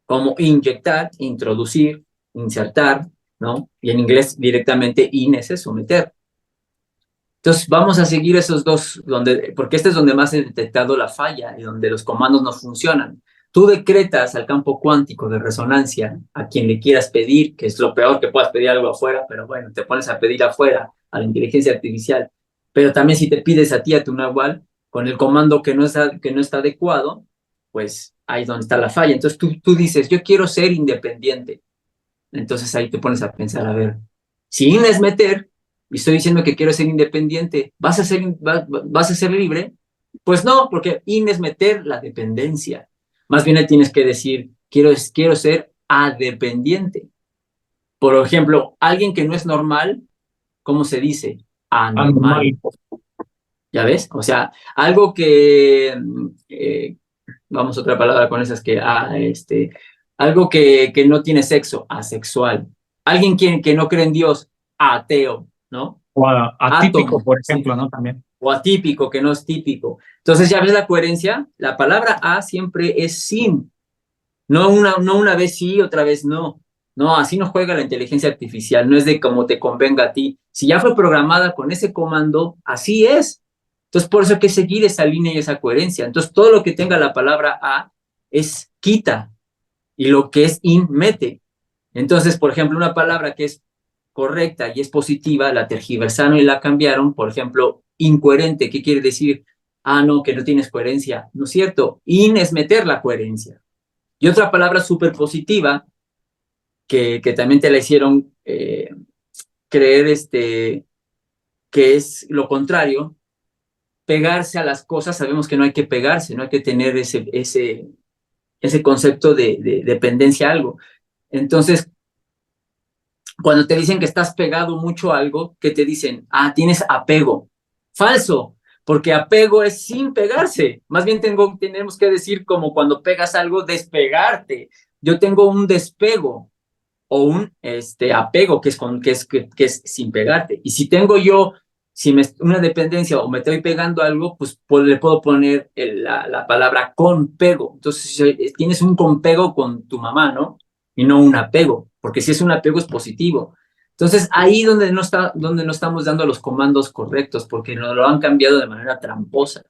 como inyectar, introducir, insertar, ¿no? Y en inglés directamente in es eso, meter. Entonces vamos a seguir esos dos, porque este es donde más he detectado la falla y donde los comandos no funcionan. Tú decretas al campo cuántico de resonancia a quien le quieras pedir, que es lo peor que puedas pedir algo afuera, pero bueno, te pones a pedir afuera a la inteligencia artificial. Pero también si te pides a ti, a tu nahual, con el comando que no está adecuado, pues ahí es donde está la falla. Entonces tú dices, yo quiero ser independiente. Entonces ahí te pones a pensar, a ver, si IN es meter, y estoy diciendo que quiero ser independiente, ¿vas a ser libre? Pues no, porque IN es meter la dependencia. Más bien ahí tienes que decir, quiero ser adependiente. Por ejemplo, alguien que no es normal, ¿cómo se dice? Anormal.
Anormal.
¿Ya ves? O sea, algo que, vamos a otra palabra con esas algo que no tiene sexo, asexual. Alguien que no cree en Dios, ateo, ¿no?
O atípico,
Átomo,
por
sí.
ejemplo, ¿no? También.
O atípico, que no es típico. Entonces, ¿ya ves la coherencia? La palabra a siempre es sin. No una vez sí, otra vez no. No, así no juega la inteligencia artificial, no es de como te convenga a ti. Si ya fue programada con ese comando, así es. Entonces, por eso hay que seguir esa línea y esa coherencia. Entonces, todo lo que tenga la palabra a es quita y lo que es in mete. Entonces, por ejemplo, una palabra que es correcta y es positiva, la tergiversaron y la cambiaron. Por ejemplo, incoherente, ¿qué quiere decir? Ah, no, que no tienes coherencia. No es cierto. In es meter la coherencia. Y otra palabra súper positiva, que también te la hicieron creer que es lo contrario, pegarse a las cosas, sabemos que no hay que pegarse, no hay que tener ese concepto de dependencia a algo. Entonces, cuando te dicen que estás pegado mucho a algo, ¿qué te dicen? Ah, tienes apego. Falso, porque apego es sin pegarse. Más bien tenemos que decir como cuando pegas algo, despegarte. Yo tengo un despego. o un apego, que es sin pegarte. Y si tengo yo, una dependencia o me estoy pegando algo, pues le puedo poner la palabra con pego. Entonces, si tienes un compego con tu mamá, ¿no? Y no un apego, porque si es un apego es positivo. Entonces, ahí donde no estamos dando los comandos correctos, porque nos lo han cambiado de manera tramposa.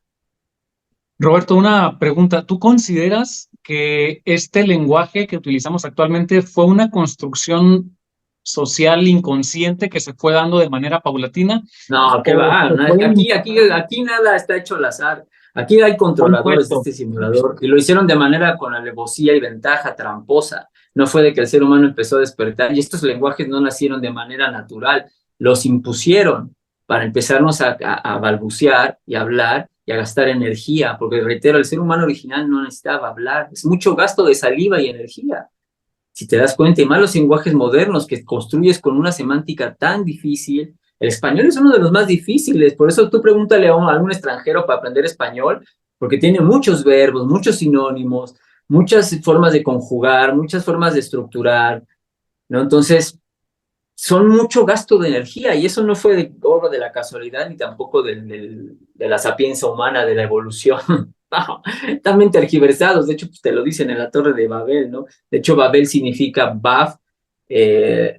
Roberto, una pregunta. ¿Tú consideras que este lenguaje que utilizamos actualmente fue una construcción social inconsciente que se fue dando de manera paulatina
No, qué
o
va.
se fue
Aquí nada está hecho al azar. Aquí hay controladores de
impuesto?
este simulador y lo hicieron de manera con alevosía y ventaja tramposa. No fue de que el ser humano empezó a despertar y estos lenguajes no nacieron de manera natural, los impusieron para empezarnos a balbucear y hablar y a gastar energía, porque reitero, el ser humano original no necesitaba hablar, es mucho gasto de saliva y energía. Si te das cuenta, y más los lenguajes modernos que construyes con una semántica tan difícil, el español es uno de los más difíciles, por eso tú pregúntale a algún extranjero para aprender español, porque tiene muchos verbos, muchos sinónimos, muchas formas de conjugar, muchas formas de estructurar, ¿no? Entonces, son mucho gasto de energía y eso no fue obra de la casualidad ni tampoco de la sapiencia humana, de la evolución. No, también tergiversados, de hecho, pues te lo dicen en la Torre de Babel, ¿no? De hecho, Babel significa Baf,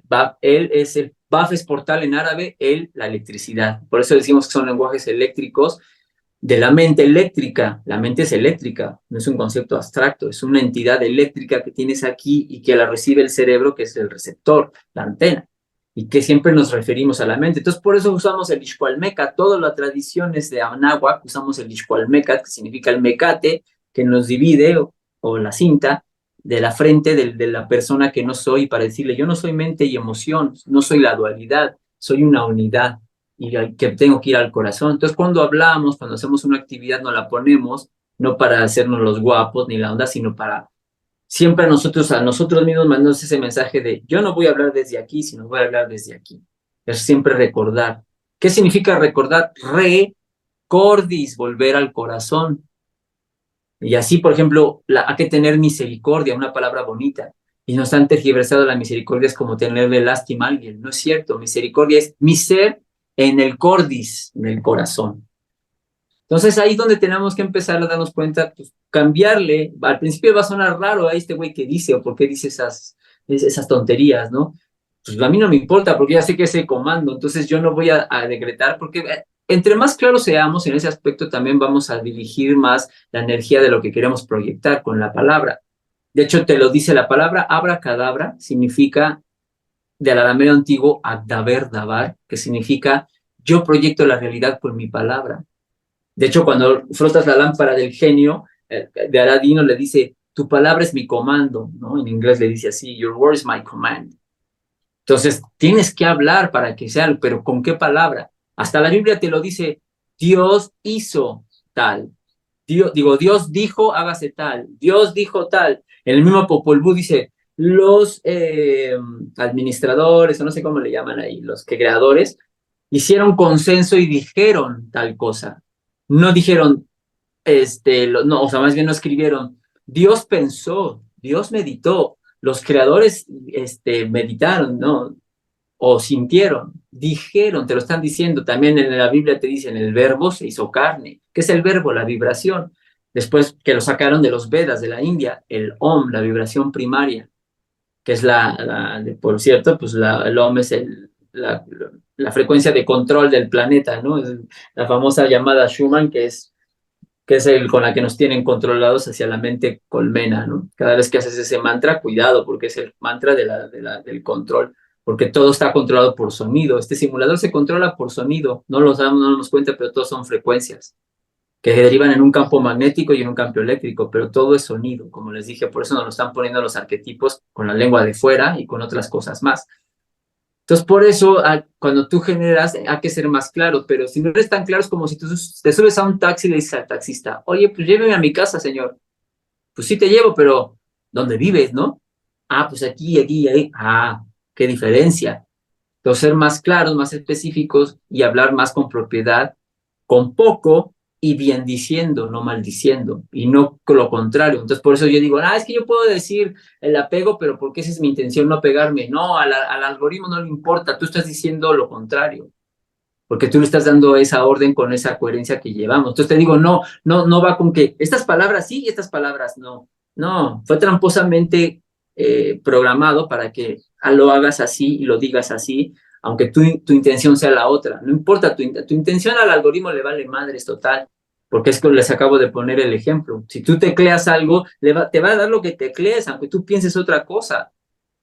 Baf es portal en árabe, la electricidad. Por eso decimos que son lenguajes eléctricos de la mente eléctrica. La mente es eléctrica, no es un concepto abstracto, es una entidad eléctrica que tienes aquí y que la recibe el cerebro, que es el receptor, la antena, y que siempre nos referimos a la mente. Entonces, por eso usamos el Ixcualmeca. Todas las tradiciones de Anáhuac usamos el Ixcualmeca, que significa el mecate, que nos divide, o la cinta, de la frente de la persona que no soy, para decirle, yo no soy mente y emoción, no soy la dualidad, soy una unidad y que tengo que ir al corazón. Entonces, cuando hablamos, cuando hacemos una actividad, nos la ponemos, no para hacernos los guapos ni la onda, sino para siempre a nosotros mismos mandarnos ese mensaje de yo no voy a hablar desde aquí, sino voy a hablar desde aquí. Es siempre recordar. ¿Qué significa recordar? Recordis, volver al corazón. Y así, por ejemplo, hay que tener misericordia, una palabra bonita. Y nos han tergiversado la misericordia es como tenerle lástima a alguien. No es cierto. Misericordia es mi ser en el cordis, en el corazón. Entonces ahí es donde tenemos que empezar a darnos cuenta, pues cambiarle. Al principio va a sonar raro a este güey que dice o por qué dice esas tonterías, ¿no? Pues a mí no me importa porque ya sé que ese comando, entonces yo no voy a decretar porque entre más claros seamos en ese aspecto también vamos a dirigir más la energía de lo que queremos proyectar con la palabra. De hecho, te lo dice la palabra abracadabra, significa del arameo antiguo agdaber dabar, que significa yo proyecto la realidad con mi palabra. De hecho, cuando frotas la lámpara del genio de Aladino, le dice, tu palabra es mi comando, ¿no? En inglés le dice así, your word is my command. Entonces, tienes que hablar para que sea, pero ¿con qué palabra? Hasta la Biblia te lo dice, Dios hizo tal. Dios dijo, hágase tal. Dios dijo tal. En el mismo Popol Vuh dice, los administradores, o no sé cómo le llaman ahí, los creadores, hicieron consenso y dijeron tal cosa. No dijeron, no, o sea, más bien no escribieron. Dios pensó, Dios meditó, los creadores meditaron, ¿no? O sintieron, dijeron, te lo están diciendo. También en la Biblia te dicen, el verbo se hizo carne. ¿Qué es el verbo? La vibración. Después que lo sacaron de los Vedas de la India, el Om, la vibración primaria, que es por cierto, pues el Om es la frecuencia de control del planeta, ¿no? Es la famosa llamada Schumann, que es el con la que nos tienen controlados hacia la mente colmena, ¿no? Cada vez que haces ese mantra, cuidado, porque es el mantra del control, porque todo está controlado por sonido. Este simulador se controla por sonido, no lo sabemos, no nos damos cuenta, pero todos son frecuencias que derivan en un campo magnético y en un campo eléctrico, pero todo es sonido, como les dije, por eso nos lo están poniendo los arquetipos con la lengua de fuera y con otras cosas más. Entonces, por eso, cuando tú generas, hay que ser más claro, pero si no eres tan claro, es como si tú te subes a un taxi y le dices al taxista, oye, pues lléveme a mi casa, señor. Pues sí te llevo, pero ¿dónde vives, no? Ah, pues aquí, aquí, ahí. Ah, qué diferencia. Entonces, ser más claros, más específicos y hablar más con propiedad, con poco, y bien diciendo, no maldiciendo, y no lo contrario. Entonces, por eso yo digo, es que yo puedo decir el apego, pero porque esa es mi intención, no pegarme. No, al algoritmo no le importa, tú estás diciendo lo contrario, porque tú le estás dando esa orden con esa coherencia que llevamos. Entonces te digo, no va con que estas palabras sí y estas palabras no. No, fue tramposamente programado para que lo hagas así y lo digas así, aunque tu intención sea la otra. No importa, tu intención al algoritmo le vale madres total, porque es que les acabo de poner el ejemplo. Si tú tecleas algo, te va a dar lo que teclees, aunque tú pienses otra cosa.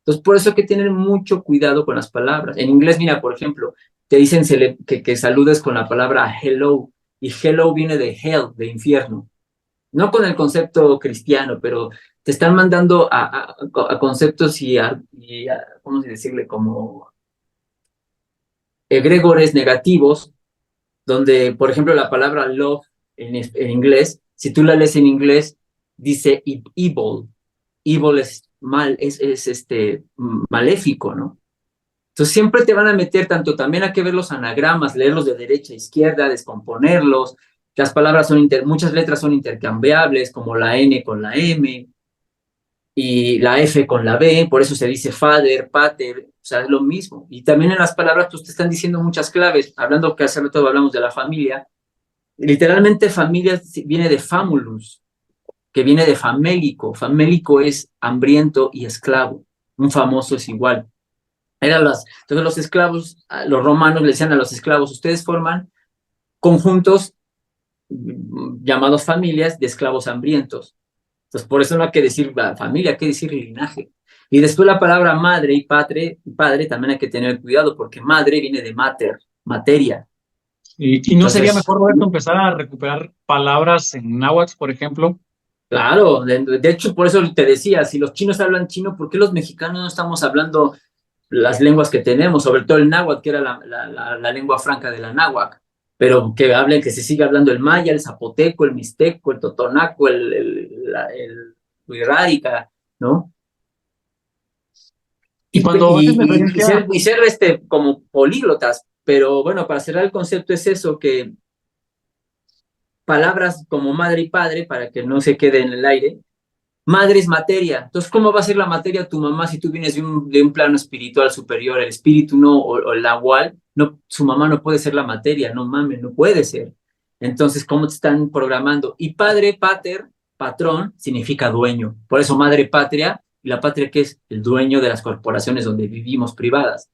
Entonces, por eso hay que tener mucho cuidado con las palabras. En inglés, mira, por ejemplo, te dicen que saludes con la palabra hello, y hello viene de hell, de infierno. No con el concepto cristiano, pero te están mandando a conceptos ¿cómo decirle? Como egregores negativos, donde, por ejemplo, la palabra love en inglés, si tú la lees en inglés, dice evil. Evil es mal, maléfico, ¿no? Entonces siempre te van a meter tanto, también hay que ver los anagramas, leerlos de derecha a izquierda, descomponerlos. Las palabras muchas letras son intercambiables, como la N con la M y la F con la B, por eso se dice father, pater, o sea, es lo mismo. Y también en las palabras, pues te están diciendo muchas claves, hablando que hace rato hablamos de la familia. Literalmente familia viene de famulus, que viene de famélico. Famélico es hambriento y esclavo. Un famoso es igual. Entonces los esclavos, los romanos le decían a los esclavos, ustedes forman conjuntos llamados familias de esclavos hambrientos. Entonces por eso no hay que decir familia, hay que decir linaje. Y después la palabra madre y padre también hay que tener cuidado, porque madre viene de mater, materia.
¿Y no sería
Entonces,
mejor, Roberto, empezar a recuperar palabras en náhuatl, por ejemplo?
claro, de hecho por eso te decía, si los chinos hablan chino, ¿por qué los mexicanos no estamos hablando las lenguas que tenemos, sobre todo el náhuatl, que era la lengua franca de la náhuatl, pero que se siga hablando el maya, el zapoteco, el mixteco, el totonaco, el wixárika, ¿no?
Y cuando haces referencia,
Y ser como políglotas, pero bueno, para cerrar el concepto es eso, que palabras como madre y padre, para que no se quede en el aire. Madre es materia. Entonces, ¿cómo va a ser la materia tu mamá si tú vienes de un plano espiritual superior? El espíritu no, o el nahual, no, su mamá no puede ser la materia, no mames, no puede ser. Entonces, ¿cómo te están programando? Y padre, pater, patrón, significa dueño. Por eso madre patria, y la patria que es el dueño de las corporaciones donde vivimos privadas.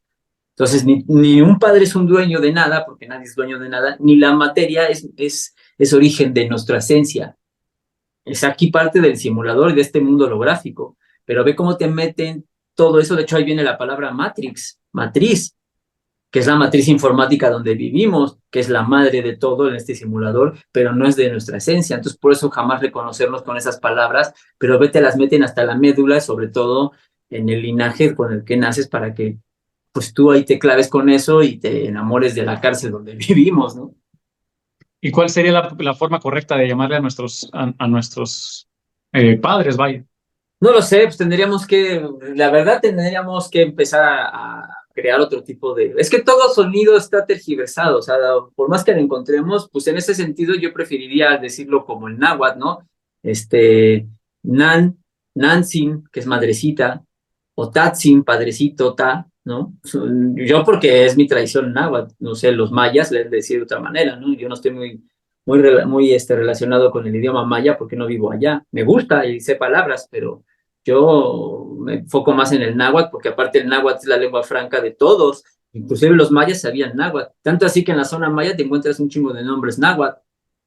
Entonces, ni un padre es un dueño de nada, porque nadie es dueño de nada, ni la materia es origen de nuestra esencia. Es aquí parte del simulador y de este mundo holográfico, pero ve cómo te meten todo eso. De hecho, ahí viene la palabra matriz, que es la matriz informática donde vivimos, que es la madre de todo en este simulador, pero no es de nuestra esencia. Entonces, por eso jamás reconocernos con esas palabras, pero ve, te las meten hasta la médula, sobre todo en el linaje con el que naces, para que pues tú ahí te claves con eso y te enamores de la cárcel donde vivimos, ¿no?
¿y cuál sería la forma correcta de llamarle a nuestros padres, vaya?
No lo sé, pues la verdad tendríamos que empezar a crear otro tipo de... Es que todo sonido está tergiversado, o sea, por más que lo encontremos, pues en ese sentido yo preferiría decirlo como el náhuatl, ¿no? Este, Nan, Nansin, que es madrecita, o Tatsin, padrecito, Ta, ¿no? Yo porque es mi tradición náhuatl, no sé, los mayas le han de decir de otra manera, ¿no? Yo no estoy muy relacionado con el idioma maya porque no vivo allá. Me gusta y sé palabras, pero yo me enfoco más en el náhuatl, porque aparte el náhuatl es la lengua franca de todos. Inclusive los mayas sabían náhuatl. Tanto así que en la zona maya te encuentras un chingo de nombres náhuatl.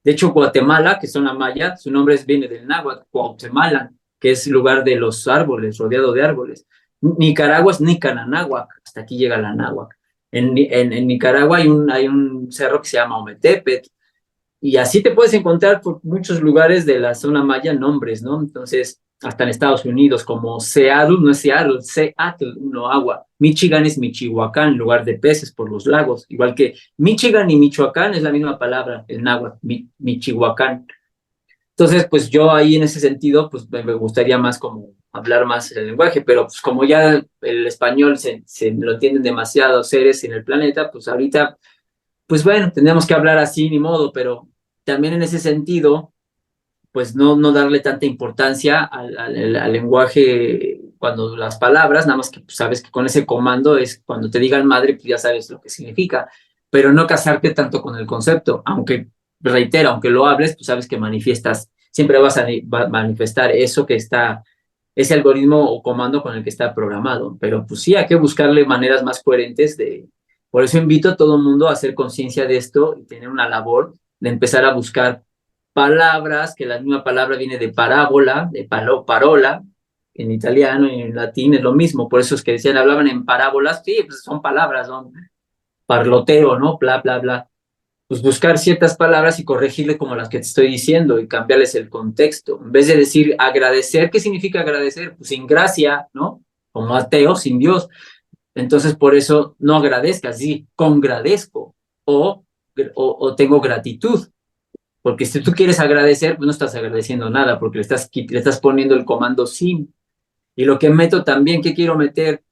De hecho, Guatemala, que es zona maya, su nombre viene del náhuatl, Cuauhtemalan, que es lugar de los árboles, rodeado de árboles. Nicaragua es Nicananahuac, hasta aquí llega la náhuatl. En Nicaragua hay un cerro que se llama Ometepetl, y así te puedes encontrar por muchos lugares de la zona maya nombres, ¿no? Entonces, hasta en Estados Unidos, como Seattle, no es Seattle, Seattle, no agua. Michigan es Michihuacán, lugar de peces por los lagos. Igual que Michigan y Michoacán es la misma palabra, el náhuatl, Michihuacán. Entonces, pues yo ahí en ese sentido, pues me gustaría más como hablar más el lenguaje, pero pues como ya el español se lo entienden demasiados seres en el planeta, pues ahorita, pues bueno, tendríamos que hablar así, ni modo, pero también en ese sentido, pues no darle tanta importancia al lenguaje cuando las palabras, nada más que pues, sabes que con ese comando es cuando te digan madre, pues ya sabes lo que significa, pero no casarte tanto con el concepto, aunque, reitero, aunque lo hables, pues sabes que manifiestas, siempre vas a manifestar eso que está, ese algoritmo o comando con el que está programado, pero pues sí hay que buscarle maneras más coherentes de, por eso invito a todo el mundo a hacer conciencia de esto y tener una labor de empezar a buscar palabras, que la misma palabra viene de parábola, de parola, en italiano y en latín es lo mismo, por eso es que decían, hablaban en parábolas, sí, pues son palabras, son parloteo, ¿no? Bla, bla, bla. Pues buscar ciertas palabras y corregirle como las que te estoy diciendo y cambiarles el contexto. En vez de decir agradecer, ¿qué significa agradecer? Pues sin gracia, ¿no? Como ateo, sin Dios. Entonces, por eso no agradezcas, sí, congradezco o tengo gratitud. Porque si tú quieres agradecer, pues no estás agradeciendo nada, porque le estás poniendo el comando sin. Y lo que meto también, ¿qué quiero meter?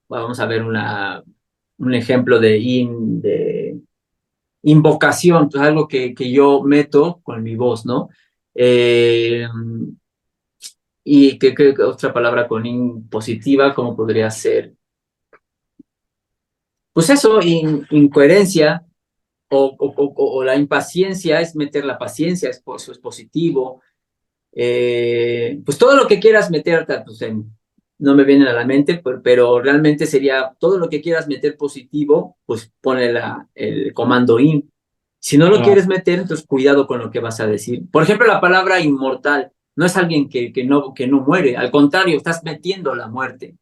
Vamos a ver un ejemplo de invocación, pues algo que yo meto con mi voz, ¿no? Eh, y que otra palabra con positiva, ¿cómo podría ser? Pues eso, incoherencia o la impaciencia es meter la paciencia, eso es positivo. Pues todo lo que quieras meter, pues no me vienen a la mente, pero realmente sería todo lo que quieras meter positivo, pues pone el comando in. Si no lo quieres meter, entonces cuidado con lo que vas a decir. Por ejemplo, la palabra inmortal no es alguien que no muere, al contrario, estás metiendo la muerte.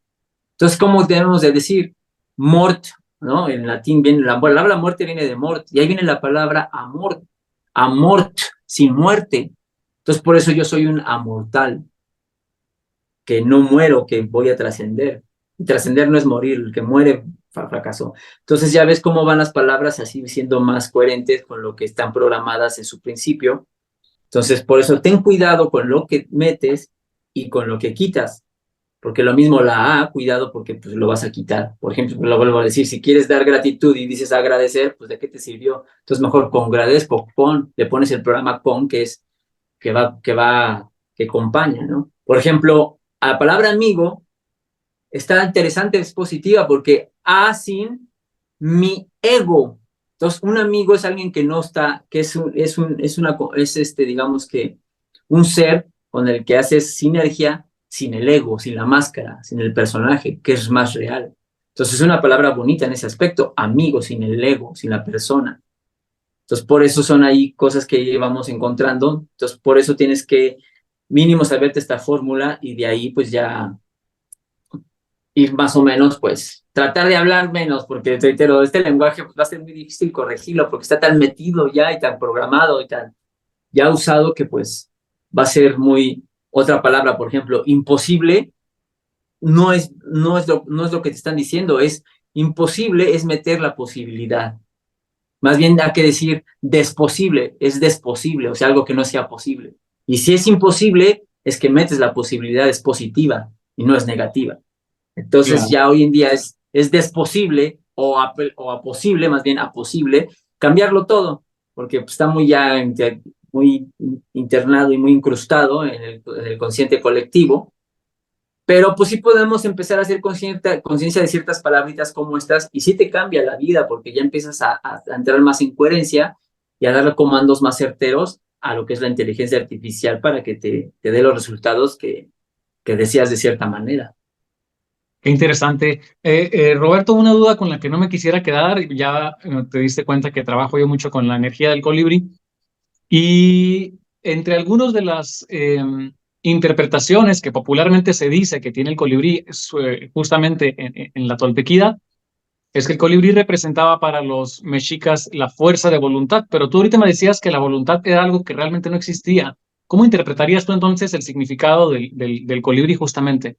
Entonces, ¿cómo debemos de decir? Mort, ¿no? En latín viene la palabra muerte viene de mort, y ahí viene la palabra amor, amort, sin muerte. Entonces, por eso yo soy un amortal, que no muero, que voy a trascender. Y trascender no es morir, el que muere fracasó. Entonces, ya ves cómo van las palabras así siendo más coherentes con lo que están programadas en su principio. Entonces, por eso ten cuidado con lo que metes y con lo que quitas. Porque lo mismo la A, cuidado porque pues, lo vas a quitar. Por ejemplo, lo vuelvo a decir, si quieres dar gratitud y dices agradecer, pues ¿de qué te sirvió? Entonces mejor con agradezco, le pones el programa con, que es que acompaña, ¿no? Por ejemplo, a la palabra amigo está interesante, es positiva, porque A sin mi ego. Entonces, un amigo es alguien que no está, que digamos que un ser con el que haces sinergia sin el ego, sin la máscara, sin el personaje, que es más real. Entonces, es una palabra bonita en ese aspecto, amigo, sin el ego, sin la persona. Entonces, por eso son ahí cosas que vamos encontrando. Entonces, por eso tienes que mínimo saberte esta fórmula y de ahí pues ya ir más o menos pues tratar de hablar menos, porque reitero, este lenguaje pues, va a ser muy difícil corregirlo porque está tan metido ya y tan programado y tan ya usado que pues va a ser muy otra palabra, por ejemplo, imposible no es lo que te están diciendo, es imposible es meter la posibilidad. Más bien hay que decir desposible, es desposible, o sea, algo que no sea posible. Y si es imposible, es que metes la posibilidad, es positiva y no es negativa. Entonces ya hoy en día es desposible o a posible, más bien a posible, cambiarlo todo, porque pues, está muy ya muy internado y muy incrustado en el consciente colectivo. Pero pues sí podemos empezar a hacer conciencia de ciertas palabritas como estas y sí te cambia la vida porque ya empiezas a entrar más en coherencia y a darle comandos más certeros a lo que es la inteligencia artificial para que te dé los resultados que deseas de cierta manera.
Qué interesante. Roberto, una duda con la que no me quisiera quedar, ya te diste cuenta que trabajo yo mucho con la energía del colibrí y entre algunas de las interpretaciones que popularmente se dice que tiene el colibrí justamente en la Toltequida, es que el colibrí representaba para los mexicas la fuerza de voluntad, pero tú ahorita me decías que la voluntad era algo que realmente no existía. ¿Cómo interpretarías tú entonces el significado del colibrí justamente?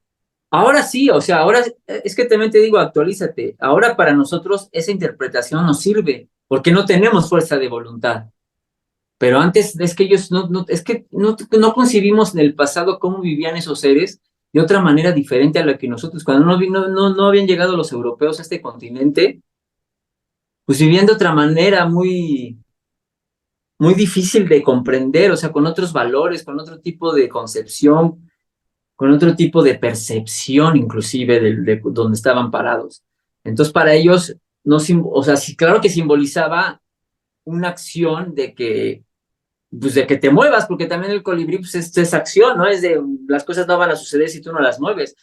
Ahora sí, o sea, ahora es que también te digo, actualízate. Ahora para nosotros esa interpretación nos sirve porque no tenemos fuerza de voluntad. Pero antes es que ellos es que no concibimos en el pasado cómo vivían esos seres de otra manera diferente a la que nosotros, cuando no habían llegado los europeos a este continente, pues vivían de otra manera, muy, muy difícil de comprender, o sea, con otros valores, con otro tipo de concepción, con otro tipo de percepción inclusive de donde estaban parados. Entonces, para ellos, no, o sea, sí, claro que simbolizaba una acción de que, pues de que te muevas, porque también el colibrí pues, es acción, ¿no? Es de las cosas no van a suceder si tú no las mueves.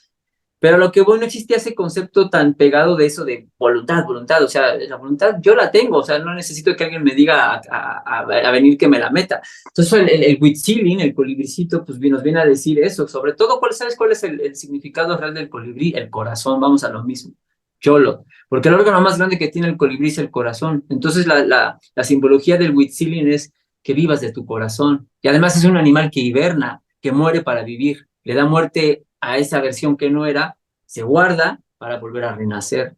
Pero lo que bueno, existía ese concepto tan pegado de eso de voluntad, voluntad, o sea, la voluntad yo la tengo, o sea, no necesito que alguien me diga a venir que me la meta. Entonces el huitzilin, el colibricito, pues nos viene a decir eso, sobre todo, ¿sabes cuál es el significado real del colibrí? El corazón, vamos a lo mismo, cholo, porque el órgano más grande que tiene el colibrí es el corazón. Entonces la simbología del huitzilin es que vivas de tu corazón, y además es un animal que hiberna, que muere para vivir, le da muerte a esa versión que no era, se guarda para volver a renacer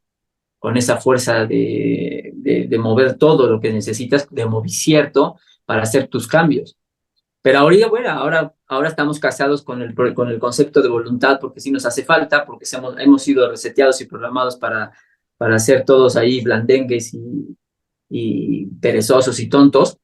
con esa fuerza de mover todo lo que necesitas, de movicierto, para hacer tus cambios. Pero ahora, bueno, ahora estamos casados con el concepto de voluntad, porque sí nos hace falta, porque hemos sido reseteados y programados para ser todos ahí blandengues y perezosos y tontos.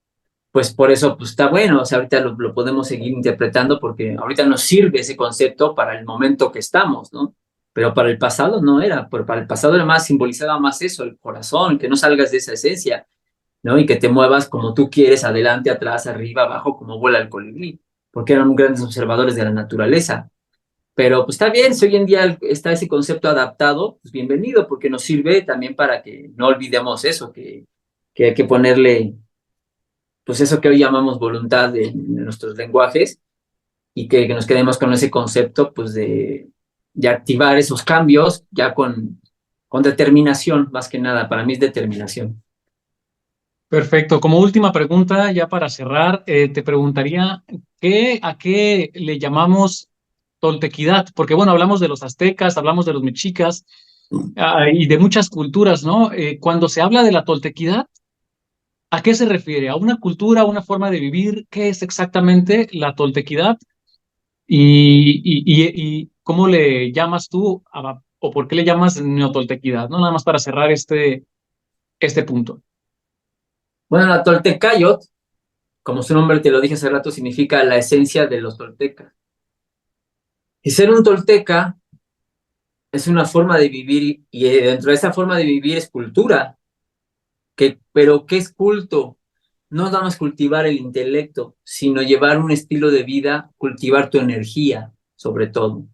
Pues por eso pues está bueno, o sea, ahorita lo podemos seguir interpretando porque ahorita nos sirve ese concepto para el momento que estamos, ¿no? Pero para el pasado no era, para el pasado era más, simbolizaba más eso, el corazón, que no salgas de esa esencia, ¿no? Y que te muevas como tú quieres, adelante, atrás, arriba, abajo, como vuela el colibrí, porque eran grandes observadores de la naturaleza. Pero pues está bien, si hoy en día está ese concepto adaptado, pues bienvenido, porque nos sirve también para que no olvidemos eso, que hay que ponerle pues eso que hoy llamamos voluntad en nuestros lenguajes y que nos quedemos con ese concepto pues de activar esos cambios ya con determinación, más que nada, para mí es determinación.
Perfecto. Como última pregunta, ya para cerrar, te preguntaría a qué le llamamos toltequidad, porque bueno, hablamos de los aztecas, hablamos de los mexicas y de muchas culturas, ¿no? Cuando se habla de la toltequidad, ¿a qué se refiere? ¿A una cultura, a una forma de vivir? ¿Qué es exactamente la toltequidad? ¿Y cómo le llamas tú o por qué le llamas neotoltequidad? ¿No? Nada más para cerrar este punto.
Bueno, la toltecayot, como su nombre te lo dije hace rato, significa la esencia de los toltecas. Y ser un tolteca es una forma de vivir y dentro de esa forma de vivir es cultura. Pero ¿qué es culto? No nada más cultivar el intelecto, sino llevar un estilo de vida, cultivar tu energía, sobre todo,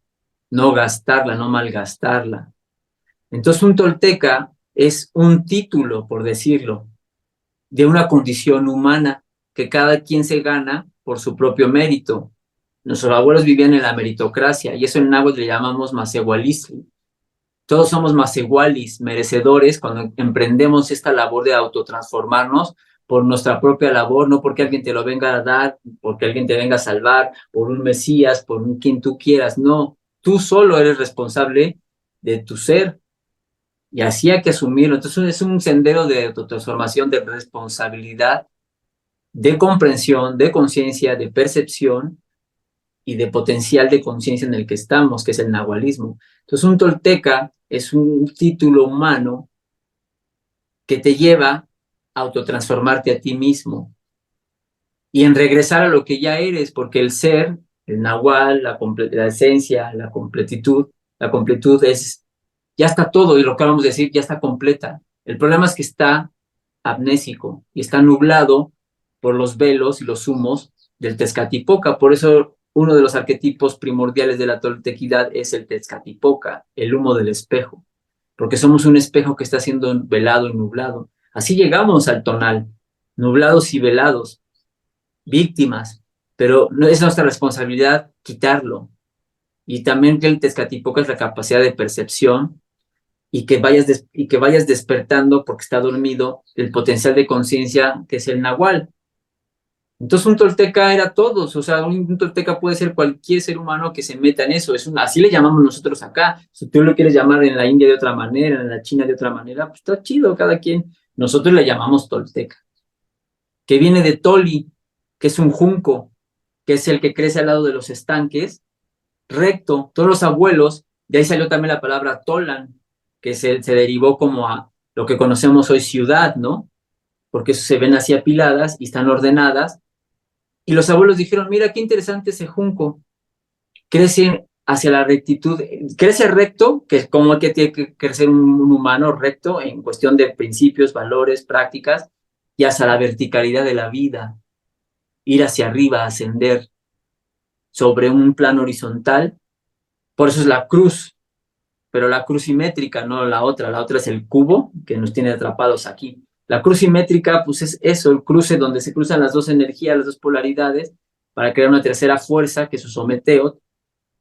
no gastarla, no malgastarla. Entonces un tolteca es un título, por decirlo, de una condición humana que cada quien se gana por su propio mérito. Nuestros abuelos vivían en la meritocracia y eso en náhuatl le llamamos masehualismo. Todos somos más iguales, merecedores, cuando emprendemos esta labor de autotransformarnos por nuestra propia labor, no porque alguien te lo venga a dar, porque alguien te venga a salvar, por un Mesías, por un quien tú quieras, no, tú solo eres responsable de tu ser y así hay que asumirlo. Entonces es un sendero de autotransformación, de responsabilidad, de comprensión, de conciencia, de percepción y de potencial de conciencia en el que estamos, que es el nahualismo. Entonces, un tolteca es un título humano que te lleva a autotransformarte a ti mismo y en regresar a lo que ya eres, porque el ser, el nahual, la esencia, la completud es, ya está todo, y lo que vamos a decir, ya está completa. El problema es que está amnésico y está nublado por los velos y los humos del Tezcatipoca. Por eso uno de los arquetipos primordiales de la toltequidad es el Tezcatipoca, el humo del espejo, porque somos un espejo que está siendo velado y nublado. Así llegamos al tonal, nublados y velados, víctimas, pero no es nuestra responsabilidad quitarlo. Y también que el Tezcatipoca es la capacidad de percepción y que vayas despertando porque está dormido el potencial de conciencia que es el nahual. Entonces un tolteca era todos, o sea, un tolteca puede ser cualquier ser humano que se meta en eso, así le llamamos nosotros acá. Si tú lo quieres llamar en la India de otra manera, en la China de otra manera, pues está chido cada quien. Nosotros le llamamos tolteca, que viene de toli, que es un junco, que es el que crece al lado de los estanques, recto. Todos los abuelos, de ahí salió también la palabra tolan, que se derivó como a lo que conocemos hoy ciudad, ¿no? porque se ven así apiladas y están ordenadas. Y los abuelos dijeron, mira qué interesante ese junco, crece hacia la rectitud, crece recto, que es como que tiene que crecer un humano recto en cuestión de principios, valores, prácticas, y hacia la verticalidad de la vida, ir hacia arriba, ascender sobre un plano horizontal. Por eso es la cruz, pero la cruz simétrica, no la otra es el cubo que nos tiene atrapados aquí. La cruz simétrica, pues es eso, el cruce donde se cruzan las dos energías, las dos polaridades, para crear una tercera fuerza, que es su someteo,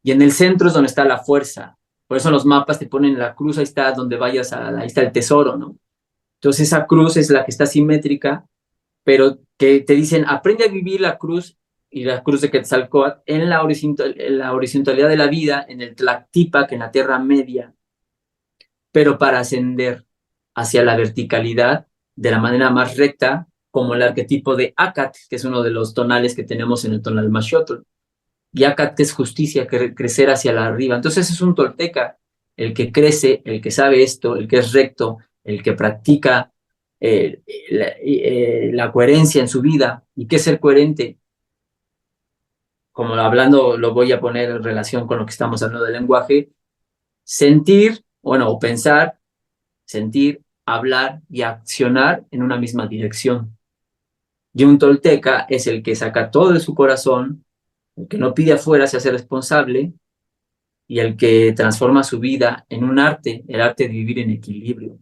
y en el centro es donde está la fuerza. Por eso en los mapas te ponen la cruz, ahí está donde vayas, ahí está el tesoro, ¿no? Entonces esa cruz es la que está simétrica, pero que te dicen, aprende a vivir la cruz y la cruz de Quetzalcóatl en la horizontalidad de la vida, en el Tlactipac, en la Tierra Media, pero para ascender hacia la verticalidad de la manera más recta, como el arquetipo de Acat, que es uno de los tonales que tenemos en el tonal Maxotl. Y Acat, que es justicia, que crecer hacia la arriba. Entonces es un tolteca, el que crece, el que sabe esto, el que es recto, el que practica la coherencia en su vida. ¿Y qué es ser coherente? Como hablando, lo voy a poner en relación con lo que estamos hablando del lenguaje, sentir, bueno, o pensar, sentir, hablar y accionar en una misma dirección. Y un tolteca es el que saca todo de su corazón, el que no pide afuera, se hace responsable, y el que transforma su vida en un arte, el arte de vivir en equilibrio.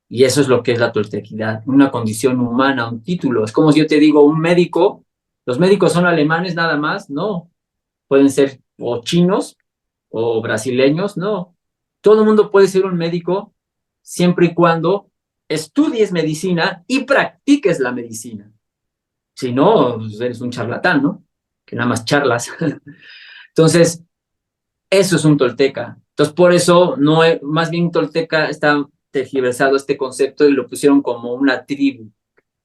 Y eso es lo que es la toltequidad, una condición humana, un título. Es como si yo te digo, un médico, los médicos son alemanes nada más, no. Pueden ser o chinos o brasileños, no. Todo el mundo puede ser un médico siempre y cuando estudies medicina y practiques la medicina. Si no, pues eres un charlatán, ¿no? Que nada más charlas. Entonces, eso es un tolteca. Entonces, por eso, no más bien tolteca está tergiversado este concepto y lo pusieron como una tribu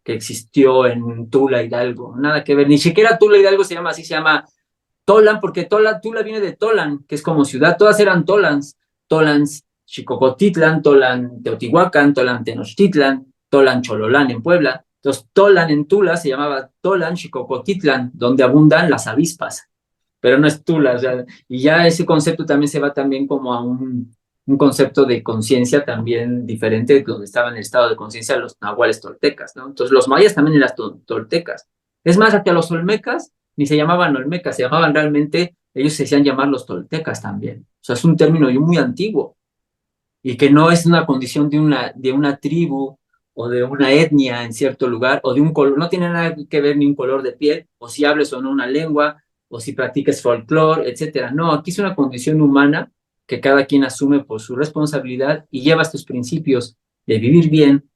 que existió en Tula Hidalgo. Nada que ver, ni siquiera Tula Hidalgo se llama así, se llama Tolan, porque Tula viene de Tolan, que es como ciudad, todas eran Tolans. Tolans, Xicocotitlan, Tolan, Teotihuacán, Tolan, Tenochtitlan, Tolan, Chololán en Puebla. Entonces, Tolan en Tula se llamaba Tolan, Xicocotitlan, donde abundan las avispas, pero no es Tula, o sea, y ya ese concepto también se va también como a un concepto de conciencia también diferente, donde estaban en el estado de conciencia los nahuales toltecas, ¿no? Entonces los mayas también eran toltecas. Es más, hacia los olmecas ni se llamaban olmecas, se llamaban realmente, ellos se hacían llamar los toltecas también. O sea, es un término muy antiguo y que no es una condición de una tribu o de una etnia en cierto lugar, o de un color, no tiene nada que ver ni un color de piel, o si hables o no una lengua, o si practiques folclore, etcétera. No, aquí es una condición humana que cada quien asume por su responsabilidad y lleva estos principios de vivir bien,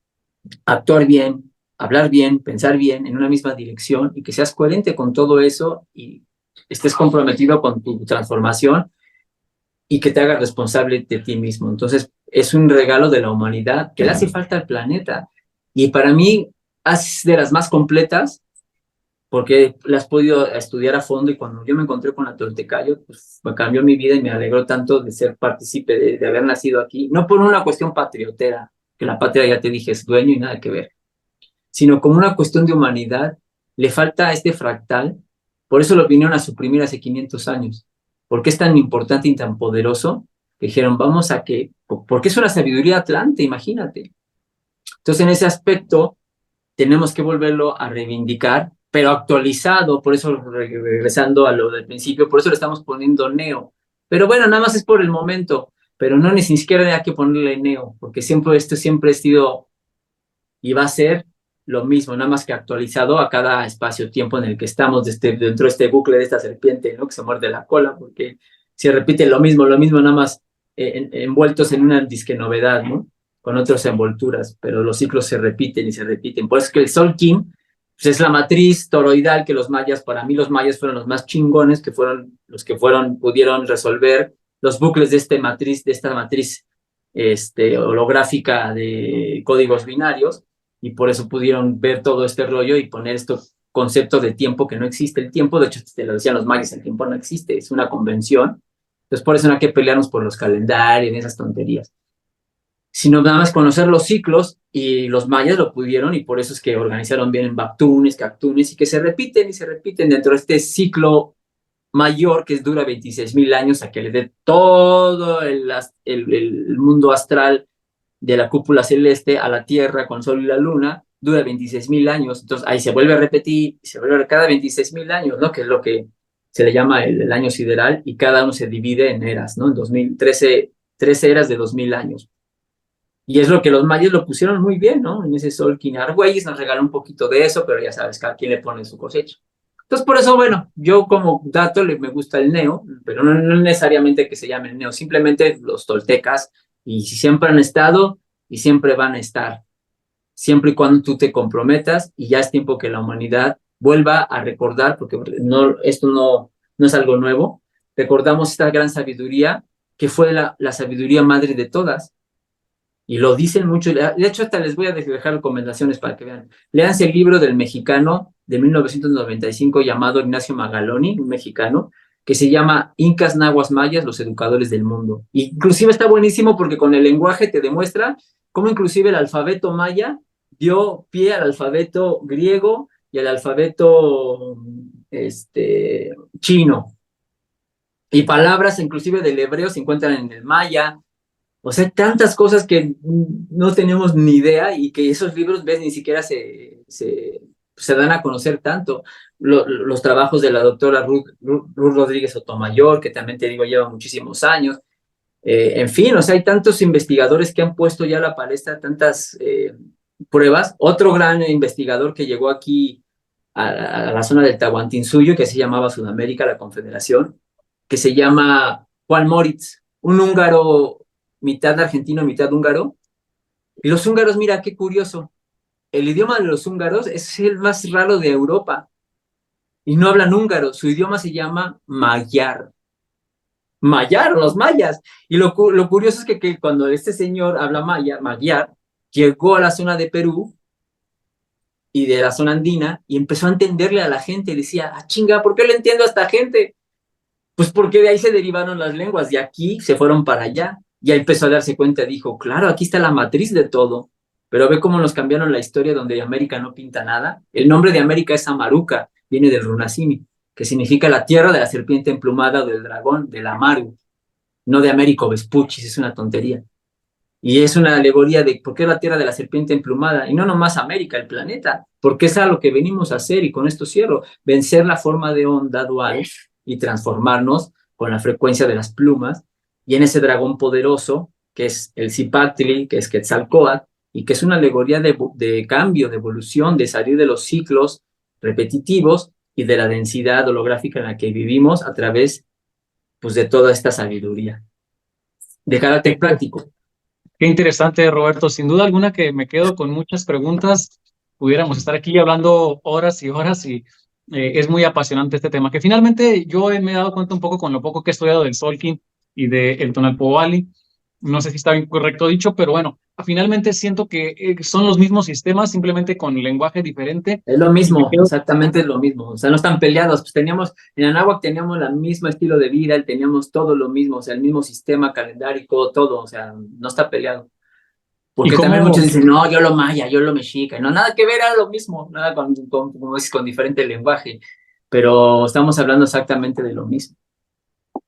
actuar bien, hablar bien, pensar bien en una misma dirección y que seas coherente con todo eso y estés comprometido con tu transformación y que te hagas responsable de ti mismo. Entonces, es un regalo de la humanidad que le hace falta al planeta. Y para mí es de las más completas porque la has podido estudiar a fondo y cuando yo me encontré con la Toltecayo, pues me cambió mi vida y me alegró tanto de ser partícipe de haber nacido aquí, no por una cuestión patriotera, que la patria ya te dije es dueño y nada que ver, sino como una cuestión de humanidad. Le falta este fractal, por eso lo vinieron a suprimir hace 500 años, porque es tan importante y tan poderoso, que dijeron, vamos a que, porque es una sabiduría atlante, imagínate. Entonces, en ese aspecto, tenemos que volverlo a reivindicar, pero actualizado, por eso regresando a lo del principio, por eso le estamos poniendo neo. Pero bueno, nada más es por el momento, pero no ni siquiera hay que ponerle neo, porque siempre esto siempre ha sido y va a ser lo mismo, nada más que actualizado a cada espacio-tiempo en el que estamos dentro de este bucle de esta serpiente, ¿no? Que se muerde la cola, porque se repite lo mismo, nada más envueltos en una disque novedad, ¿no? Con otras envolturas, pero los ciclos se repiten y se repiten. Por eso es que el Sol Kim pues es la matriz toroidal que los mayas, para mí los mayas fueron los más chingones, que fueron los que pudieron resolver los bucles de esta matriz holográfica de códigos binarios, y por eso pudieron ver todo este rollo y poner estos conceptos de tiempo que no existe. El tiempo, de hecho, te lo decían los mayas, el tiempo no existe, es una convención. Entonces, por eso no hay que pelearnos por los calendarios y esas tonterías. sino nada más conocer los ciclos, y los mayas lo pudieron, y por eso es que organizaron bien en Bactunes, Cactunes, y que se repiten y se repiten dentro de este ciclo mayor que dura 26,000 años, a que le dé todo el mundo astral de la cúpula celeste a la Tierra con Sol y la Luna, dura 26,000 años. Entonces ahí se vuelve a repetir, se vuelve cada 26,000 años, ¿no? Que es lo que se le llama el año sideral, y cada uno se divide en eras, ¿no? En 13 eras de 2000 años. Y es lo que los mayas lo pusieron muy bien, ¿no? En ese Sol Argüelles nos regaló un poquito de eso, pero ya sabes, cada quien le pone su cosecha. Entonces, por eso, bueno, yo como dato me gusta el neo, pero no necesariamente que se llame el neo, simplemente los toltecas, y siempre han estado y siempre van a estar, siempre y cuando tú te comprometas, y ya es tiempo que la humanidad vuelva a recordar, porque esto no es algo nuevo, recordamos esta gran sabiduría que fue la sabiduría madre de todas. Y lo dicen mucho. De hecho, hasta les voy a dejar recomendaciones para que vean. Léanse el libro del mexicano de 1995 llamado Ignacio Magaloni, un mexicano, que se llama Incas, Nahuas, Mayas, los educadores del mundo. Y inclusive está buenísimo porque con el lenguaje te demuestra cómo inclusive el alfabeto maya dio pie al alfabeto griego y al alfabeto chino. Y palabras inclusive del hebreo se encuentran en el maya. O sea, tantas cosas que no tenemos ni idea, y que esos libros, ves, ni siquiera se dan a conocer tanto. Los trabajos de la doctora Ruth Rodríguez Sotomayor, que también te digo, lleva muchísimos años. En fin, o sea, hay tantos investigadores que han puesto ya a la palestra tantas pruebas. Otro gran investigador que llegó aquí a la zona del Tahuantinsuyo, que se llamaba Sudamérica, la Confederación, que se llama Juan Moritz, un húngaro, mitad argentino, mitad húngaro. Y los húngaros, mira, qué curioso, el idioma de los húngaros es el más raro de Europa, y no hablan húngaro, su idioma se llama mayar. Mayar, los mayas. Y lo curioso es que cuando este señor habla mayar, llegó a la zona de Perú y de la zona andina, y empezó a entenderle a la gente, decía, ah, chinga, ¿por qué le entiendo a esta gente? Pues porque de ahí se derivaron las lenguas, y aquí se fueron para allá. Y ahí empezó a darse cuenta, dijo, claro, aquí está la matriz de todo. Pero ve cómo nos cambiaron la historia, donde América no pinta nada. El nombre de América es Amaruca, viene del Runasimi, que significa la tierra de la serpiente emplumada o del dragón, del Amaru, no de Américo Vespucci, es una tontería. Y es una alegoría de por qué la tierra de la serpiente emplumada, y no nomás América, el planeta, porque es a lo que venimos a hacer, y con esto cierro, vencer la forma de onda dual y transformarnos con la frecuencia de las plumas, y en ese dragón poderoso, que es el Zipactli, que es Quetzalcóatl, y que es una alegoría de cambio, de evolución, de salir de los ciclos repetitivos y de la densidad holográfica en la que vivimos a través, pues, de toda esta sabiduría de carácter práctico.
Qué interesante, Roberto. Sin duda alguna que me quedo con muchas preguntas. Pudiéramos estar aquí hablando horas y horas, y es muy apasionante este tema, que finalmente yo me he dado cuenta un poco con lo poco que he estudiado del Solkin y del Tonalpohualli. No sé si está bien correcto dicho, pero bueno, finalmente siento que son los mismos sistemas, simplemente con lenguaje diferente.
Es lo
Y me
mismo,
quedo.
exactamente es lo mismo. O sea, no están peleados. Pues en Anáhuac teníamos el mismo estilo de vida, teníamos todo lo mismo, o sea, el mismo sistema calendárico, todo, o sea, no está peleado.
¿Y
Porque también
cómo?
muchos dicen, no, yo lo maya, yo lo mexica. No, nada que ver, era lo mismo, nada como dices, con diferente lenguaje. Pero estamos hablando exactamente de lo mismo.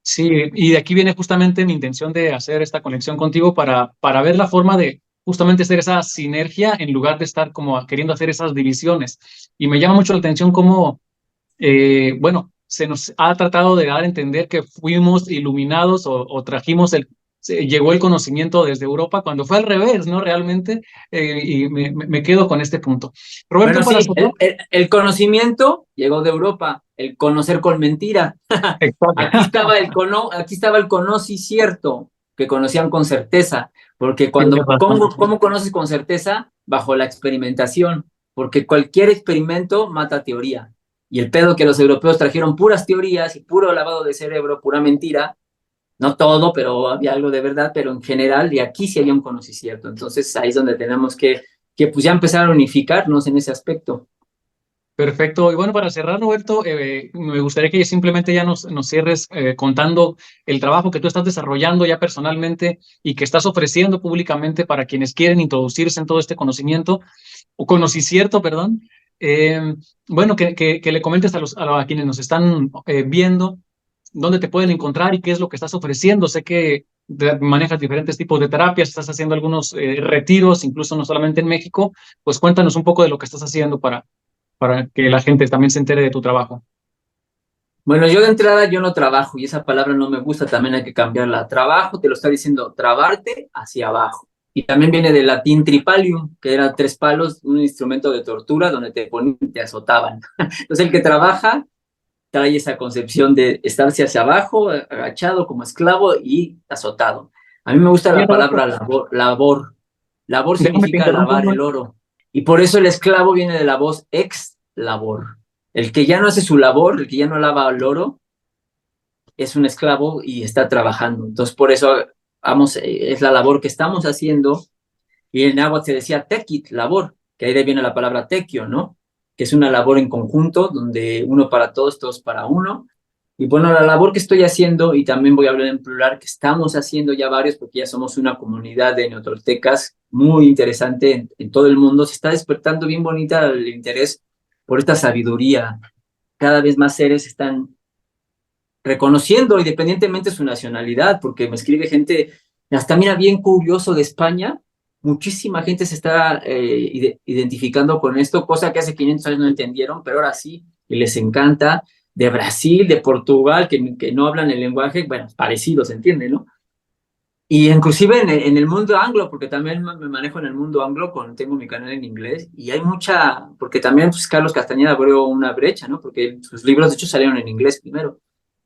Sí, y de aquí viene justamente mi intención de hacer esta conexión contigo para ver la forma de justamente hacer esa sinergia en lugar de estar como queriendo hacer esas divisiones. Y me llama mucho la atención cómo, bueno, se nos ha tratado de dar a entender que fuimos iluminados o trajimos llegó el conocimiento desde Europa, cuando fue al revés, ¿no? Realmente, y me quedo con este punto. Roberto,
Bueno,
para
sí,
cerrar.
el conocimiento llegó de Europa, el conocer con mentira.
Exacto.
Aquí estaba el conocí cierto, que conocían con certeza, porque
Tienes razón.
¿cómo conoces con certeza? Bajo la experimentación, porque cualquier experimento mata teoría. Y el pedo que los europeos trajeron puras teorías y puro lavado de cerebro, pura mentira, no todo, pero había algo de verdad, pero en general, y aquí sí había un conocimiento. Entonces ahí es donde tenemos que pues ya empezar a unificarnos en ese aspecto.
Perfecto. Y bueno, para cerrar, Roberto, me gustaría que simplemente ya nos cierres contando el trabajo que tú estás desarrollando ya personalmente y que estás ofreciendo públicamente para quienes quieren introducirse en todo este conocimiento, o conocimiento, perdón. Eh, bueno, que le comentes a quienes nos están viendo dónde te pueden encontrar y qué es lo que estás ofreciendo. Sé que manejas diferentes tipos de terapias, estás haciendo algunos retiros, incluso no solamente en México. Pues cuéntanos un poco de lo que estás haciendo para que la gente también se entere de tu trabajo.
Bueno, yo de entrada yo no trabajo y esa palabra no me gusta, también hay que cambiarla. Trabajo, te lo está diciendo, trabarte hacia abajo. Y también viene del latín tripalium, que era tres palos, un instrumento de tortura donde te ponían, te azotaban. Entonces el que trabaja trae esa concepción de estarse hacia abajo, agachado como esclavo y azotado. A mí me gusta
Oye,
la
Roberto,
palabra labor, labor. Labor
déjame te
significa
interrumpo un
lavar el
momento.
oro. Y por eso el esclavo viene de la voz ex labor. El que ya no hace su labor, el que ya no lava el oro, es un esclavo y está trabajando. Entonces, por eso vamos, es la labor que estamos haciendo. Y en náhuatl se decía tequit, labor, que ahí de viene la palabra tequio, ¿no? Que es una labor en conjunto, donde uno para todos, todos para uno. Y bueno, la labor que estoy haciendo, y también voy a hablar en plural, que estamos haciendo ya varios, porque ya somos una comunidad de neotoltecas muy interesante en todo el mundo, se está despertando bien bonita el interés por esta sabiduría. Cada vez más seres están reconociendo independientemente su nacionalidad, porque me escribe gente, hasta mira, bien curioso de España, muchísima gente se está identificando con esto, cosa que hace 500 años no entendieron, pero ahora sí, y les encanta, de Brasil, de Portugal, que no hablan el lenguaje, bueno, parecido, se entiende, ¿no? Y inclusive en el mundo anglo, porque también me manejo en el mundo anglo, tengo mi canal en inglés, y hay mucha, porque también pues, Carlos Castañeda abrió una brecha, ¿no? Porque sus libros de hecho salieron en inglés primero.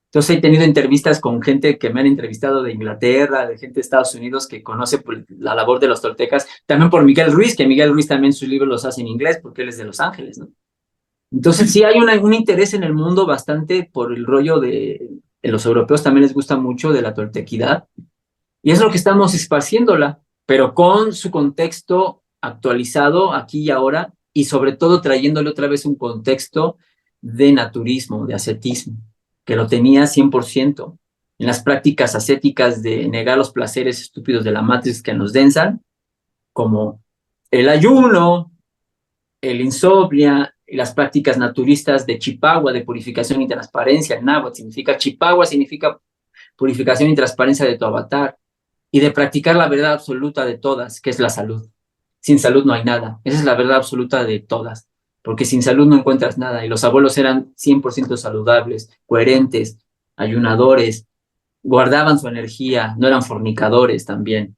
Entonces he tenido entrevistas con gente que me han entrevistado de Inglaterra, de gente de Estados Unidos que conoce pues, la labor de los toltecas, también por Miguel Ruiz, que Miguel Ruiz también sus libros los hace en inglés porque él es de Los Ángeles, ¿no? Entonces sí hay un interés en el mundo bastante por el rollo de los europeos también les gusta mucho de la toltequidad y es lo que estamos esparciéndola, pero con su contexto actualizado aquí y ahora y sobre todo trayéndole otra vez un contexto de naturismo, de ascetismo, que lo tenía 100%. En las prácticas ascéticas de negar los placeres estúpidos de la matriz que nos densan, como el ayuno, el insomnia y las prácticas naturistas de Chipagua, de purificación y transparencia. El náhuatl significa Chipagua, significa purificación y transparencia de tu avatar y de practicar la verdad absoluta de todas, que es la salud. Sin salud no hay nada. Esa es la verdad absoluta de todas, porque sin salud no encuentras nada. Y los abuelos eran 100% saludables, coherentes, ayunadores, guardaban su energía, no eran fornicadores también.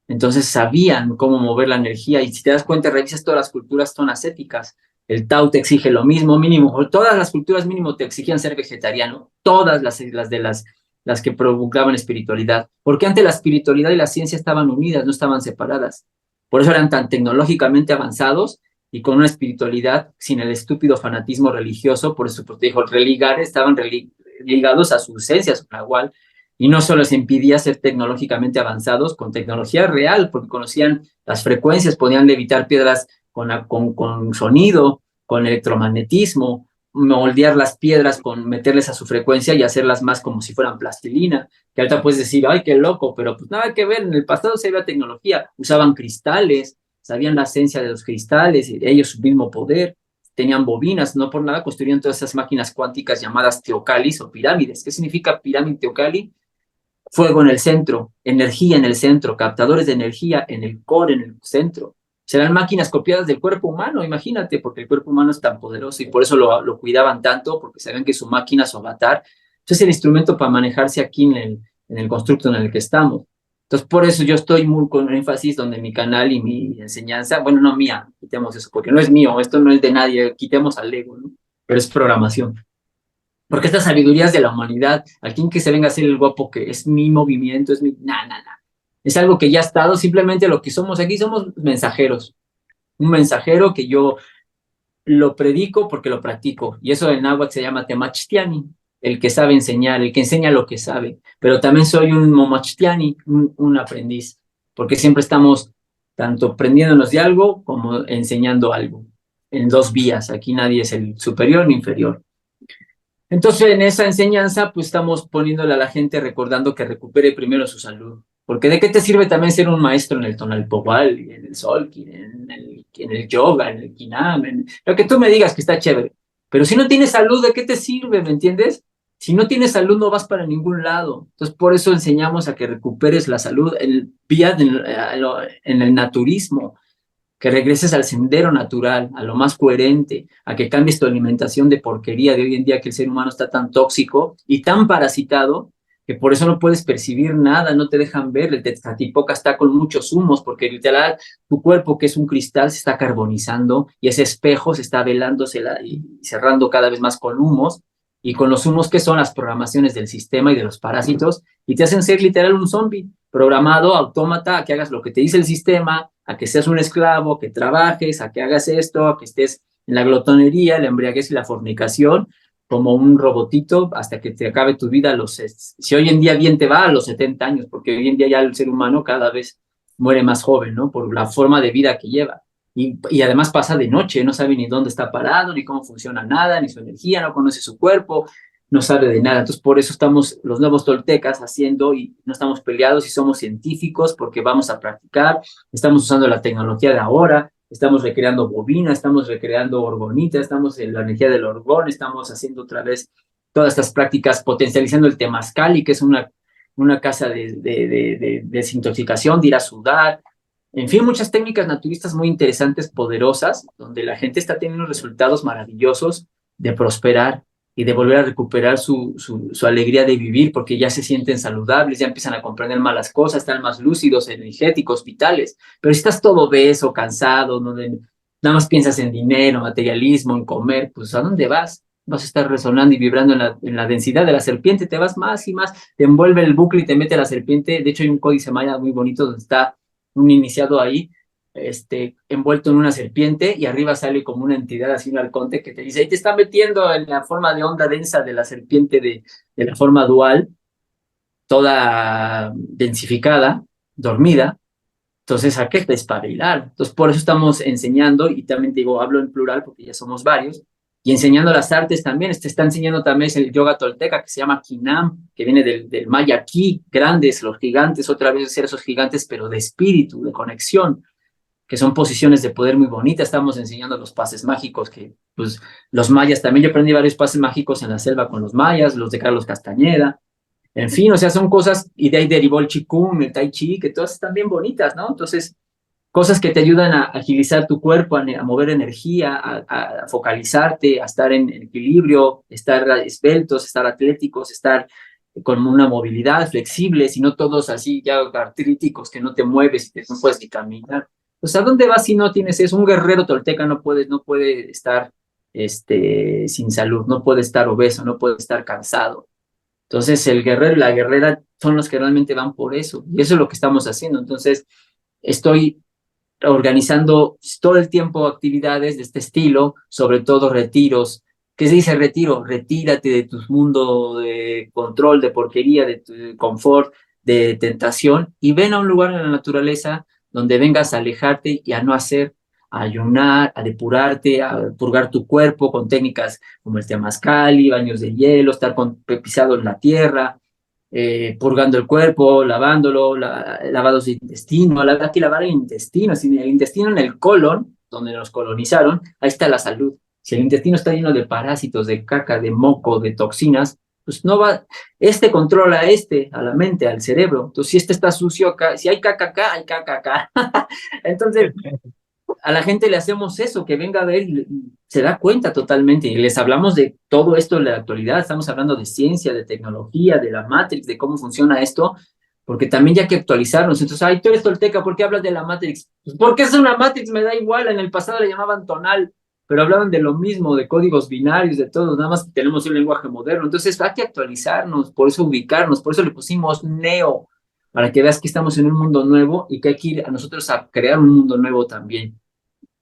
Entonces sabían cómo mover la energía y si te das cuenta, revisas todas las culturas son ascéticas. El Tao te exige lo mismo, mínimo, o todas las culturas mínimo te exigían ser vegetariano, todas las que provocaban espiritualidad, porque antes la espiritualidad y la ciencia estaban unidas, no estaban separadas. Por eso eran tan tecnológicamente avanzados y con una espiritualidad sin el estúpido fanatismo religioso, por eso te dijo, religar, estaban ligados a su esencia, a su nahual, y no solo les impedía ser tecnológicamente avanzados con tecnología real, porque conocían las frecuencias, podían levitar piedras con sonido, con electromagnetismo, moldear las piedras con meterles a su frecuencia y hacerlas más como si fueran plastilina, que ahorita puedes decir, ay, qué loco, pero pues nada que ver, en el pasado se veía tecnología, usaban cristales, sabían la esencia de los cristales, ellos su mismo poder, tenían bobinas, no por nada construían todas esas máquinas cuánticas llamadas teocalis o pirámides. ¿Qué significa pirámide teocali? Fuego en el centro, energía en el centro, captadores de energía en el core, en el centro. Serán máquinas copiadas del cuerpo humano, imagínate, porque el cuerpo humano es tan poderoso y por eso lo cuidaban tanto, porque sabían que su máquina, su avatar, es el instrumento para manejarse aquí en el constructo en el que estamos. Entonces, por eso yo estoy muy con énfasis donde mi canal y mi enseñanza, bueno, no mía, quitemos eso, porque no es mío, esto no es de nadie, quitemos al ego, ¿no? Pero es programación. Porque estas sabidurías de la humanidad, aquí que se venga a ser el guapo que es mi movimiento, es mi... Es algo que ya ha estado, simplemente lo que somos aquí somos mensajeros. Un mensajero que yo lo predico porque lo practico. Y eso en náhuatl se llama temachtiani, el que sabe enseñar, el que enseña lo que sabe. Pero también soy un momachtiani, un aprendiz, porque siempre estamos tanto aprendiéndonos de algo como enseñando algo. en dos vías. Aquí nadie es el superior ni inferior. Entonces, en esa enseñanza, pues estamos poniéndole a la gente recordando que recupere primero su salud. Porque ¿de qué te sirve también ser un maestro en el Tonalpohual, en el Solki, en el yoga, en el Kinam, en lo que tú me digas que está chévere? Pero si no tienes salud, ¿de qué te sirve? ¿Me entiendes? Si no tienes salud, no vas para ningún lado. Entonces, por eso enseñamos a que recuperes la salud en el naturismo, que regreses al sendero natural, a lo más coherente, a que cambies tu alimentación de porquería de hoy en día, que el ser humano está tan tóxico y tan parasitado que por eso no puedes percibir nada, no te dejan ver. El Tezcatlipoca está con muchos humos porque literal tu cuerpo, que es un cristal, se está carbonizando y ese espejo se está velándose y cerrando cada vez más con humos, y con los humos que son las programaciones del sistema y de los parásitos, y te hacen ser literal un zombie programado, autómata, a que hagas lo que te dice el sistema, a que seas un esclavo, que trabajes, a que hagas esto, a que estés en la glotonería, la embriaguez y la fornicación, como un robotito hasta que te acabe tu vida si hoy en día bien te va, a los 70 años, porque hoy en día ya el ser humano cada vez muere más joven, ¿no? Por la forma de vida que lleva. Y además pasa de noche, no sabe ni dónde está parado, ni cómo funciona nada, ni su energía, no conoce su cuerpo, no sabe de nada. Entonces, por eso estamos los nuevos toltecas haciendo, y no estamos peleados y somos científicos porque vamos a practicar, estamos usando la tecnología de ahora, estamos recreando bobina, estamos recreando orgonita, estamos en la energía del orgón, estamos haciendo otra vez todas estas prácticas, potencializando el temazcali, que es una casa de desintoxicación, de ir a sudar. En fin, muchas técnicas naturistas muy interesantes, poderosas, donde la gente está teniendo resultados maravillosos de prosperar y de volver a recuperar su alegría de vivir, porque ya se sienten saludables, ya empiezan a comprender más las cosas, están más lúcidos, energéticos, vitales. Pero si estás todo obeso, cansado, nada más piensas en dinero, materialismo, en comer, pues ¿a dónde vas? Vas a estar resonando y vibrando en la densidad de la serpiente, te vas más y más, te envuelve el bucle y te mete la serpiente. De hecho, hay un códice maya muy bonito donde está un iniciado ahí, envuelto en una serpiente, y arriba sale como una entidad, así un arconte, que te dice, ahí te está metiendo en la forma de onda densa de la serpiente de la forma dual, toda densificada, dormida. Entonces, ¿a qué despabilar? Entonces, por eso estamos enseñando, y también digo, hablo en plural porque ya somos varios, y enseñando las artes también. Está enseñando también el yoga tolteca, que se llama Kinam, que viene del maya ki, grandes, los gigantes, otra vez ser esos gigantes, pero de espíritu, de conexión, que son posiciones de poder muy bonitas. Estamos enseñando los pases mágicos, que pues los mayas también, yo aprendí varios pases mágicos en la selva con los mayas, los de Carlos Castañeda. En fin, o sea, son cosas, y de ahí derivó el Qigong, el Tai Chi, que todas están bien bonitas, ¿no? Entonces, cosas que te ayudan a agilizar tu cuerpo, a mover energía, a focalizarte, a estar en equilibrio, estar esbeltos, estar atléticos, estar con una movilidad flexible, sino todos así ya artríticos, que no te mueves y no puedes ni caminar. Pues, ¿a dónde vas si no tienes eso? Un guerrero tolteca no puede estar sin salud, no puede estar obeso, no puede estar cansado. Entonces, el guerrero y la guerrera son los que realmente van por eso, y eso es lo que estamos haciendo. Entonces, estoy organizando todo el tiempo actividades de este estilo, sobre todo retiros. ¿Qué se dice retiro? Retírate de tu mundo de control, de porquería, de tu confort, de tentación, y ven a un lugar en la naturaleza donde vengas a alejarte y a no hacer, a ayunar, a depurarte, a purgar tu cuerpo con técnicas como el temazcali, baños de hielo, estar pisado en la tierra, purgando el cuerpo, lavándolo, lavados de intestino. La verdad que lavar el intestino, si el intestino en el colon, donde nos colonizaron, ahí está la salud. Si el intestino está lleno de parásitos, de caca, de moco, de toxinas, pues no va, controla a la mente, al cerebro. Entonces, si está sucio acá, si hay caca acá, hay caca acá. Entonces, a la gente le hacemos eso, que venga a ver y se da cuenta totalmente. Y les hablamos de todo esto en la actualidad. Estamos hablando de ciencia, de tecnología, de la Matrix, de cómo funciona esto, porque también ya hay que actualizarnos. Entonces, ay, tú eres tolteca, ¿por qué hablas de la Matrix? Pues porque es una Matrix, me da igual. En el pasado le llamaban tonal, pero hablaban de lo mismo, de códigos binarios, de todo, nada más que tenemos un lenguaje moderno. Entonces, hay que actualizarnos, por eso ubicarnos, por eso le pusimos neo, para que veas que estamos en un mundo nuevo y que hay que ir a nosotros a crear un mundo nuevo también,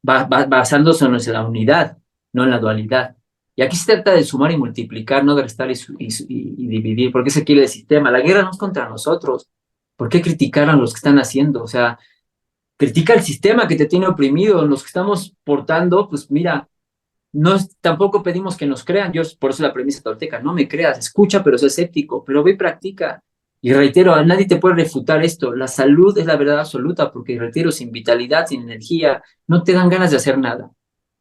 basándose en la unidad, no en la dualidad. Y aquí se trata de sumar y multiplicar, no de restar y dividir, porque ese quiere el sistema. La guerra no es contra nosotros. ¿Por qué criticar a los que están haciendo? O sea, critica el sistema que te tiene oprimido, los que estamos portando, pues mira, tampoco pedimos que nos crean, yo por eso la premisa tolteca, no me creas, escucha pero sé escéptico, pero ve y practica. Y reitero, a nadie te puede refutar esto, la salud es la verdad absoluta, porque reitero, sin vitalidad, sin energía, no te dan ganas de hacer nada.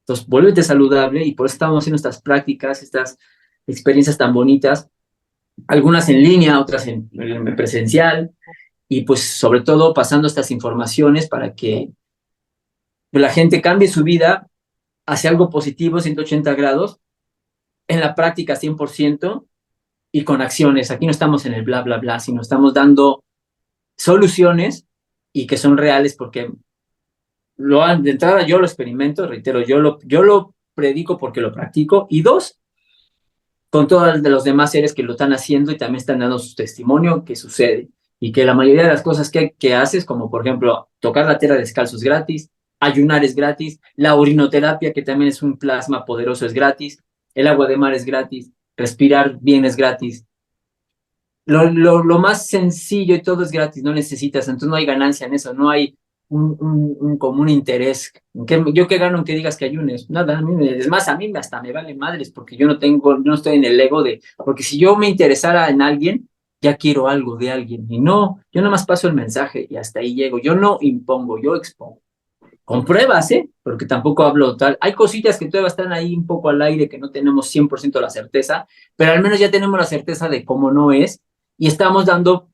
Entonces, vuélvete saludable y por eso estamos haciendo estas prácticas, estas experiencias tan bonitas, algunas en línea, otras en presencial, y pues sobre todo pasando estas informaciones para que la gente cambie su vida hacia algo positivo, 180 grados, en la práctica 100% y con acciones. Aquí no estamos en el bla, bla, bla, sino estamos dando soluciones y que son reales porque de entrada yo lo experimento, reitero, yo lo predico porque lo practico, y dos, con todos de los demás seres que lo están haciendo y también están dando su testimonio que sucede y que la mayoría de las cosas que haces, como por ejemplo tocar la tierra descalzo es gratis, ayunar es gratis, la urinoterapia, que también es un plasma poderoso, es gratis, el agua de mar es gratis, respirar bien es gratis. Lo más sencillo y todo es gratis, no necesitas, entonces no hay ganancia en eso, no hay un común interés. ¿Yo qué gano en que digas que ayunes? Nada, es más, a mí hasta me vale madres porque yo no estoy en el ego porque si yo me interesara en alguien, ya quiero algo de alguien, y no, yo nada más paso el mensaje y hasta ahí llego, yo no impongo, yo expongo. Con pruebas, porque tampoco hablo tal. Hay cositas que todavía están ahí un poco al aire que no tenemos 100% la certeza, pero al menos ya tenemos la certeza de cómo no es, y estamos dando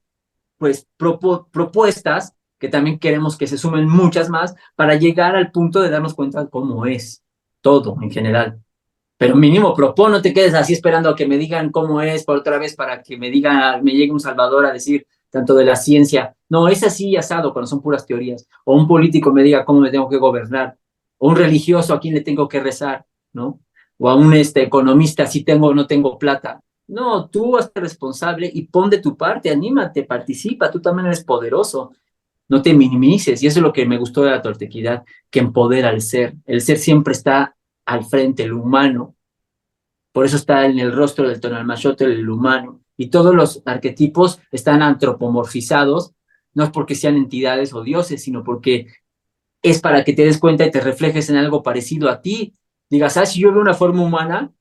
pues propuestas que también queremos que se sumen muchas más para llegar al punto de darnos cuenta de cómo es todo en general. Pero mínimo propon, no te quedes así esperando a que me digan cómo es por otra vez para que me llegue un salvador a decir tanto de la ciencia. No, es así asado cuando son puras teorías. O un político me diga cómo me tengo que gobernar. O un religioso a quién le tengo que rezar, ¿no? O a un economista si tengo o no tengo plata. No, tú hazte responsable y pon de tu parte, anímate, participa, tú también eres poderoso. No te minimices, y eso es lo que me gustó de la toltequidad, que empodera al ser. El ser siempre está al frente, el humano. Por eso está en el rostro del Tonalmaxótl el humano. Y todos los arquetipos están antropomorfizados, no es porque sean entidades o dioses, sino porque es para que te des cuenta y te reflejes en algo parecido a ti. Digas, si yo veo una forma humana,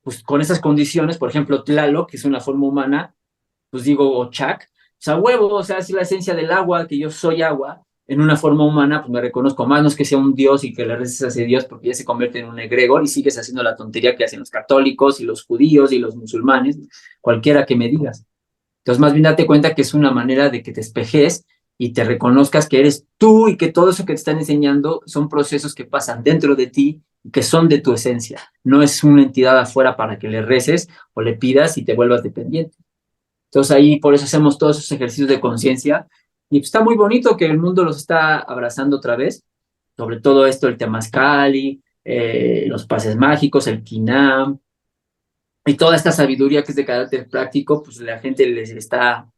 pues con esas condiciones, por ejemplo, Tlaloc, que es una forma humana, pues digo, o Chac, o sea, huevo, o sea, es la esencia del agua, que yo soy agua, en una forma humana, pues me reconozco más, no es que sea un dios y que le reces a ese dios porque ya se convierte en un egregor y sigues haciendo la tontería que hacen los católicos y los judíos y los musulmanes, cualquiera que me digas. Entonces, más bien date cuenta que es una manera de que te espejes y te reconozcas que eres tú y que todo eso que te están enseñando son procesos que pasan dentro de ti y que son de tu esencia. No es una entidad afuera para que le reces o le pidas y te vuelvas dependiente. Entonces ahí por eso hacemos todos esos ejercicios de conciencia y pues, está muy bonito que el mundo los está abrazando otra vez, sobre todo esto, el temazcali, los pases mágicos, el quinam y toda esta sabiduría que es de carácter práctico, pues la gente les está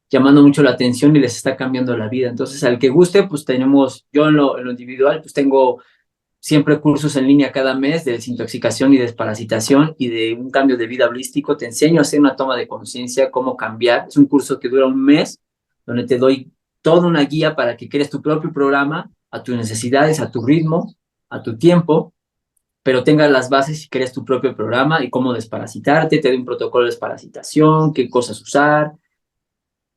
llamando mucho la atención y les está cambiando la vida. Entonces al que guste, pues tenemos, yo en lo individual, pues tengo siempre cursos en línea cada mes de desintoxicación y desparasitación y de un cambio de vida holístico. Te enseño a hacer una toma de conciencia, cómo cambiar. Es un curso que dura un mes, donde te doy toda una guía para que crees tu propio programa a tus necesidades, a tu ritmo, a tu tiempo, pero tengas las bases y crees tu propio programa y cómo desparasitarte. Te doy un protocolo de desparasitación, qué cosas usar,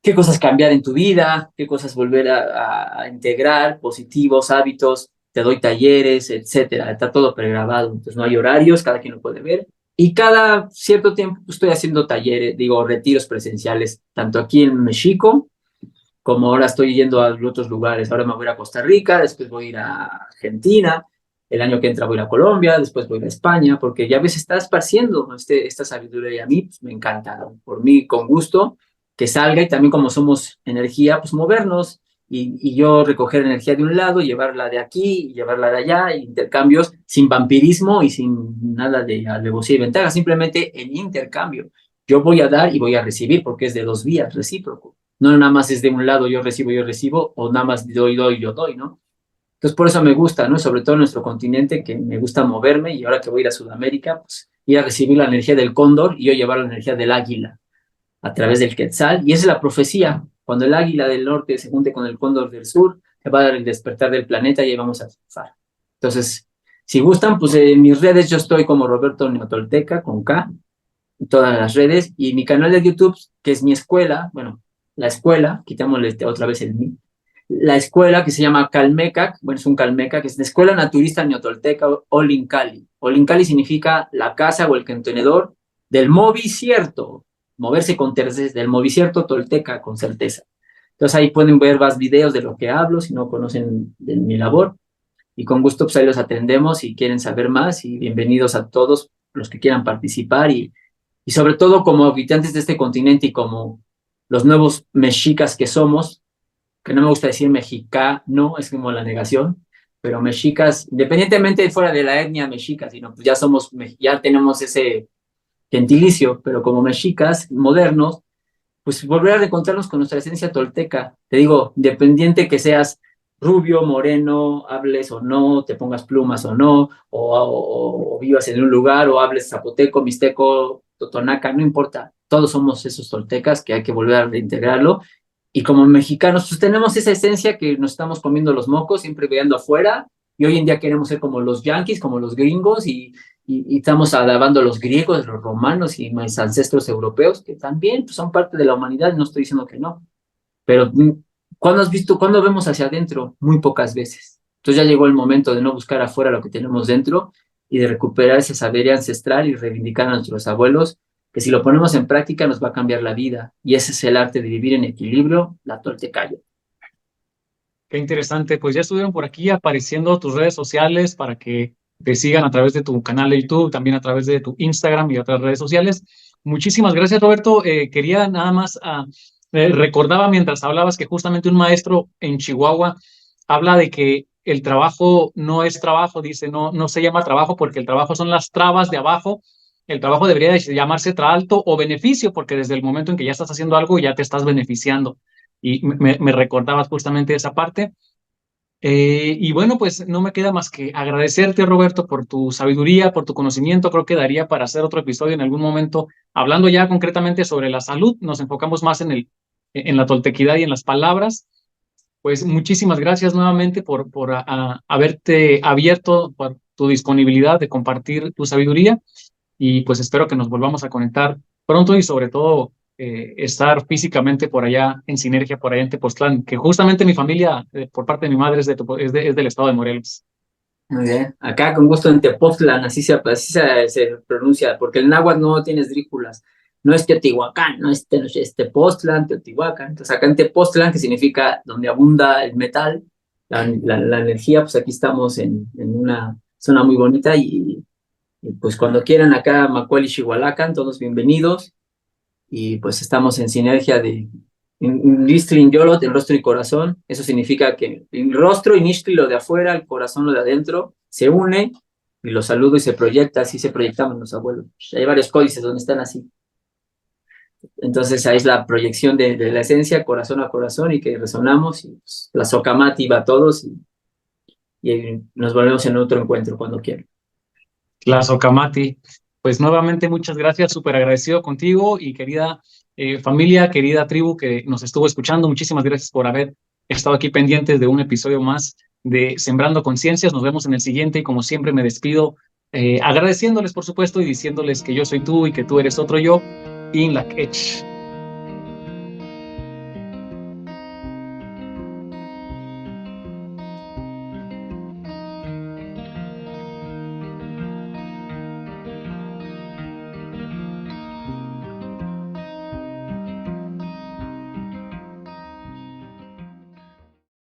qué cosas cambiar en tu vida, qué cosas volver a integrar, positivos hábitos, te doy talleres, etcétera. Está todo pregrabado, entonces no hay horarios, cada quien lo puede ver. Y cada cierto tiempo estoy haciendo talleres, retiros presenciales, tanto aquí en México, como ahora estoy yendo a otros lugares. Ahora me voy a ir a Costa Rica, después voy a ir a Argentina, el año que entra voy a ir a Colombia, después voy a ir a España, porque ya ves, está esparciendo esta sabiduría y a mí pues, me encanta, ¿no? Por mí, con gusto, que salga y también como somos energía, pues movernos y yo recoger energía de un lado, llevarla de aquí, llevarla de allá, intercambios sin vampirismo y sin nada de alevosía y ventaja, simplemente en intercambio. Yo voy a dar y voy a recibir porque es de dos vías, recíproco. No nada más es de un lado yo recibo, o nada más doy, yo doy, ¿no? Entonces por eso me gusta, ¿no? Sobre todo en nuestro continente, que me gusta moverme y ahora que voy a ir a Sudamérica, pues ir a recibir la energía del cóndor y yo llevar la energía del águila a través del quetzal, y esa es la profecía. Cuando el águila del norte se junte con el cóndor del sur, va a dar el despertar del planeta y ahí vamos a triunfar. Entonces, si gustan, pues en mis redes yo estoy como Roberto Neotolteca, con K, en todas las redes, y mi canal de YouTube, que es mi escuela, bueno, la escuela, quitámosle otra vez el mi, la escuela que se llama Calmecac, bueno, es un Calmecac, que es la Escuela Naturista Neotolteca Olincali. Olincali significa la casa o el contenedor del movicierto, moverse con certeza, del movicierto tolteca con certeza. Entonces ahí pueden ver más videos de lo que hablo, si no conocen de mi labor, y con gusto pues ahí los atendemos si quieren saber más, y bienvenidos a todos los que quieran participar, y sobre todo como habitantes de este continente y como los nuevos mexicas que somos, que no me gusta decir mexicano, es como la negación, pero mexicas, independientemente fuera de la etnia mexica, sino pues ya somos, ya tenemos ese gentilicio, pero como mexicas modernos, pues volver a reencontrarnos con nuestra esencia tolteca. Te digo, independiente que seas rubio, moreno, hables o no, te pongas plumas o no, o vivas en un lugar, o hables zapoteco, mixteco, totonaca, no importa. Todos somos esos toltecas que hay que volver a reintegrarlo. Y como mexicanos, pues tenemos esa esencia que nos estamos comiendo los mocos, siempre viendo afuera, y hoy en día queremos ser como los yanquis, como los gringos, y estamos alabando a los griegos, los romanos y mis ancestros europeos, que también pues, son parte de la humanidad, no estoy diciendo que no, pero ¿cuándo has visto, cuándo vemos hacia adentro? Muy pocas veces. Entonces ya llegó el momento de no buscar afuera lo que tenemos dentro y de recuperar ese saber ancestral y reivindicar a nuestros abuelos, que si lo ponemos en práctica nos va a cambiar la vida, y ese es el arte de vivir en equilibrio, la toltecayo.
Qué interesante. Pues ya estuvieron por aquí apareciendo tus redes sociales para que te sigan a través de tu canal de YouTube, también a través de tu Instagram y otras redes sociales. Muchísimas gracias, Roberto. Quería nada más, recordaba mientras hablabas que justamente un maestro en Chihuahua habla de que el trabajo no es trabajo, dice, no, no se llama trabajo porque el trabajo son las trabas de abajo. El trabajo debería de llamarse traalto o beneficio, porque desde el momento en que ya estás haciendo algo ya te estás beneficiando. Y me recordabas justamente esa parte. Y bueno, pues no me queda más que agradecerte, Roberto, por tu sabiduría, por tu conocimiento. Creo que daría para hacer otro episodio en algún momento, hablando ya concretamente sobre la salud. Nos enfocamos más en la toltequidad y en las palabras. Pues muchísimas gracias nuevamente por haberte abierto, por tu disponibilidad de compartir tu sabiduría, y pues espero que nos volvamos a conectar pronto y sobre todo estar físicamente por allá en Sinergia, por allá en Tepoztlán, que justamente mi familia, por parte de mi madre, es del estado de Morelos.
Muy bien. Acá con gusto en Tepoztlán, se pronuncia, porque el náhuatl no tiene esdrújulas. No es Teotihuacán, no es Tepoztlán, Teotihuacán. Entonces acá en Tepoztlán, que significa donde abunda el metal, la energía, pues aquí estamos en una zona muy bonita, y pues cuando quieran acá, Macuel y Xihualacan, todos bienvenidos, y pues estamos en sinergia de Nistli in Yolot, en rostro y corazón. Eso significa que el rostro y Nistli lo de afuera, el corazón lo de adentro, se une y lo saludo y se proyecta, así se proyectaban los abuelos. Hay varios códices donde están así. Entonces ahí es la proyección de la esencia, corazón a corazón, y que resonamos, y pues, la Socamati va a todos, y nos volvemos en otro encuentro cuando quieran.
La Socamati. Pues nuevamente muchas gracias, súper agradecido contigo y querida familia, querida tribu que nos estuvo escuchando. Muchísimas gracias por haber estado aquí pendientes de un episodio más de Sembrando Conciencias. Nos vemos en el siguiente y como siempre me despido agradeciéndoles por supuesto y diciéndoles que yo soy tú y que tú eres otro yo. In la Ketch.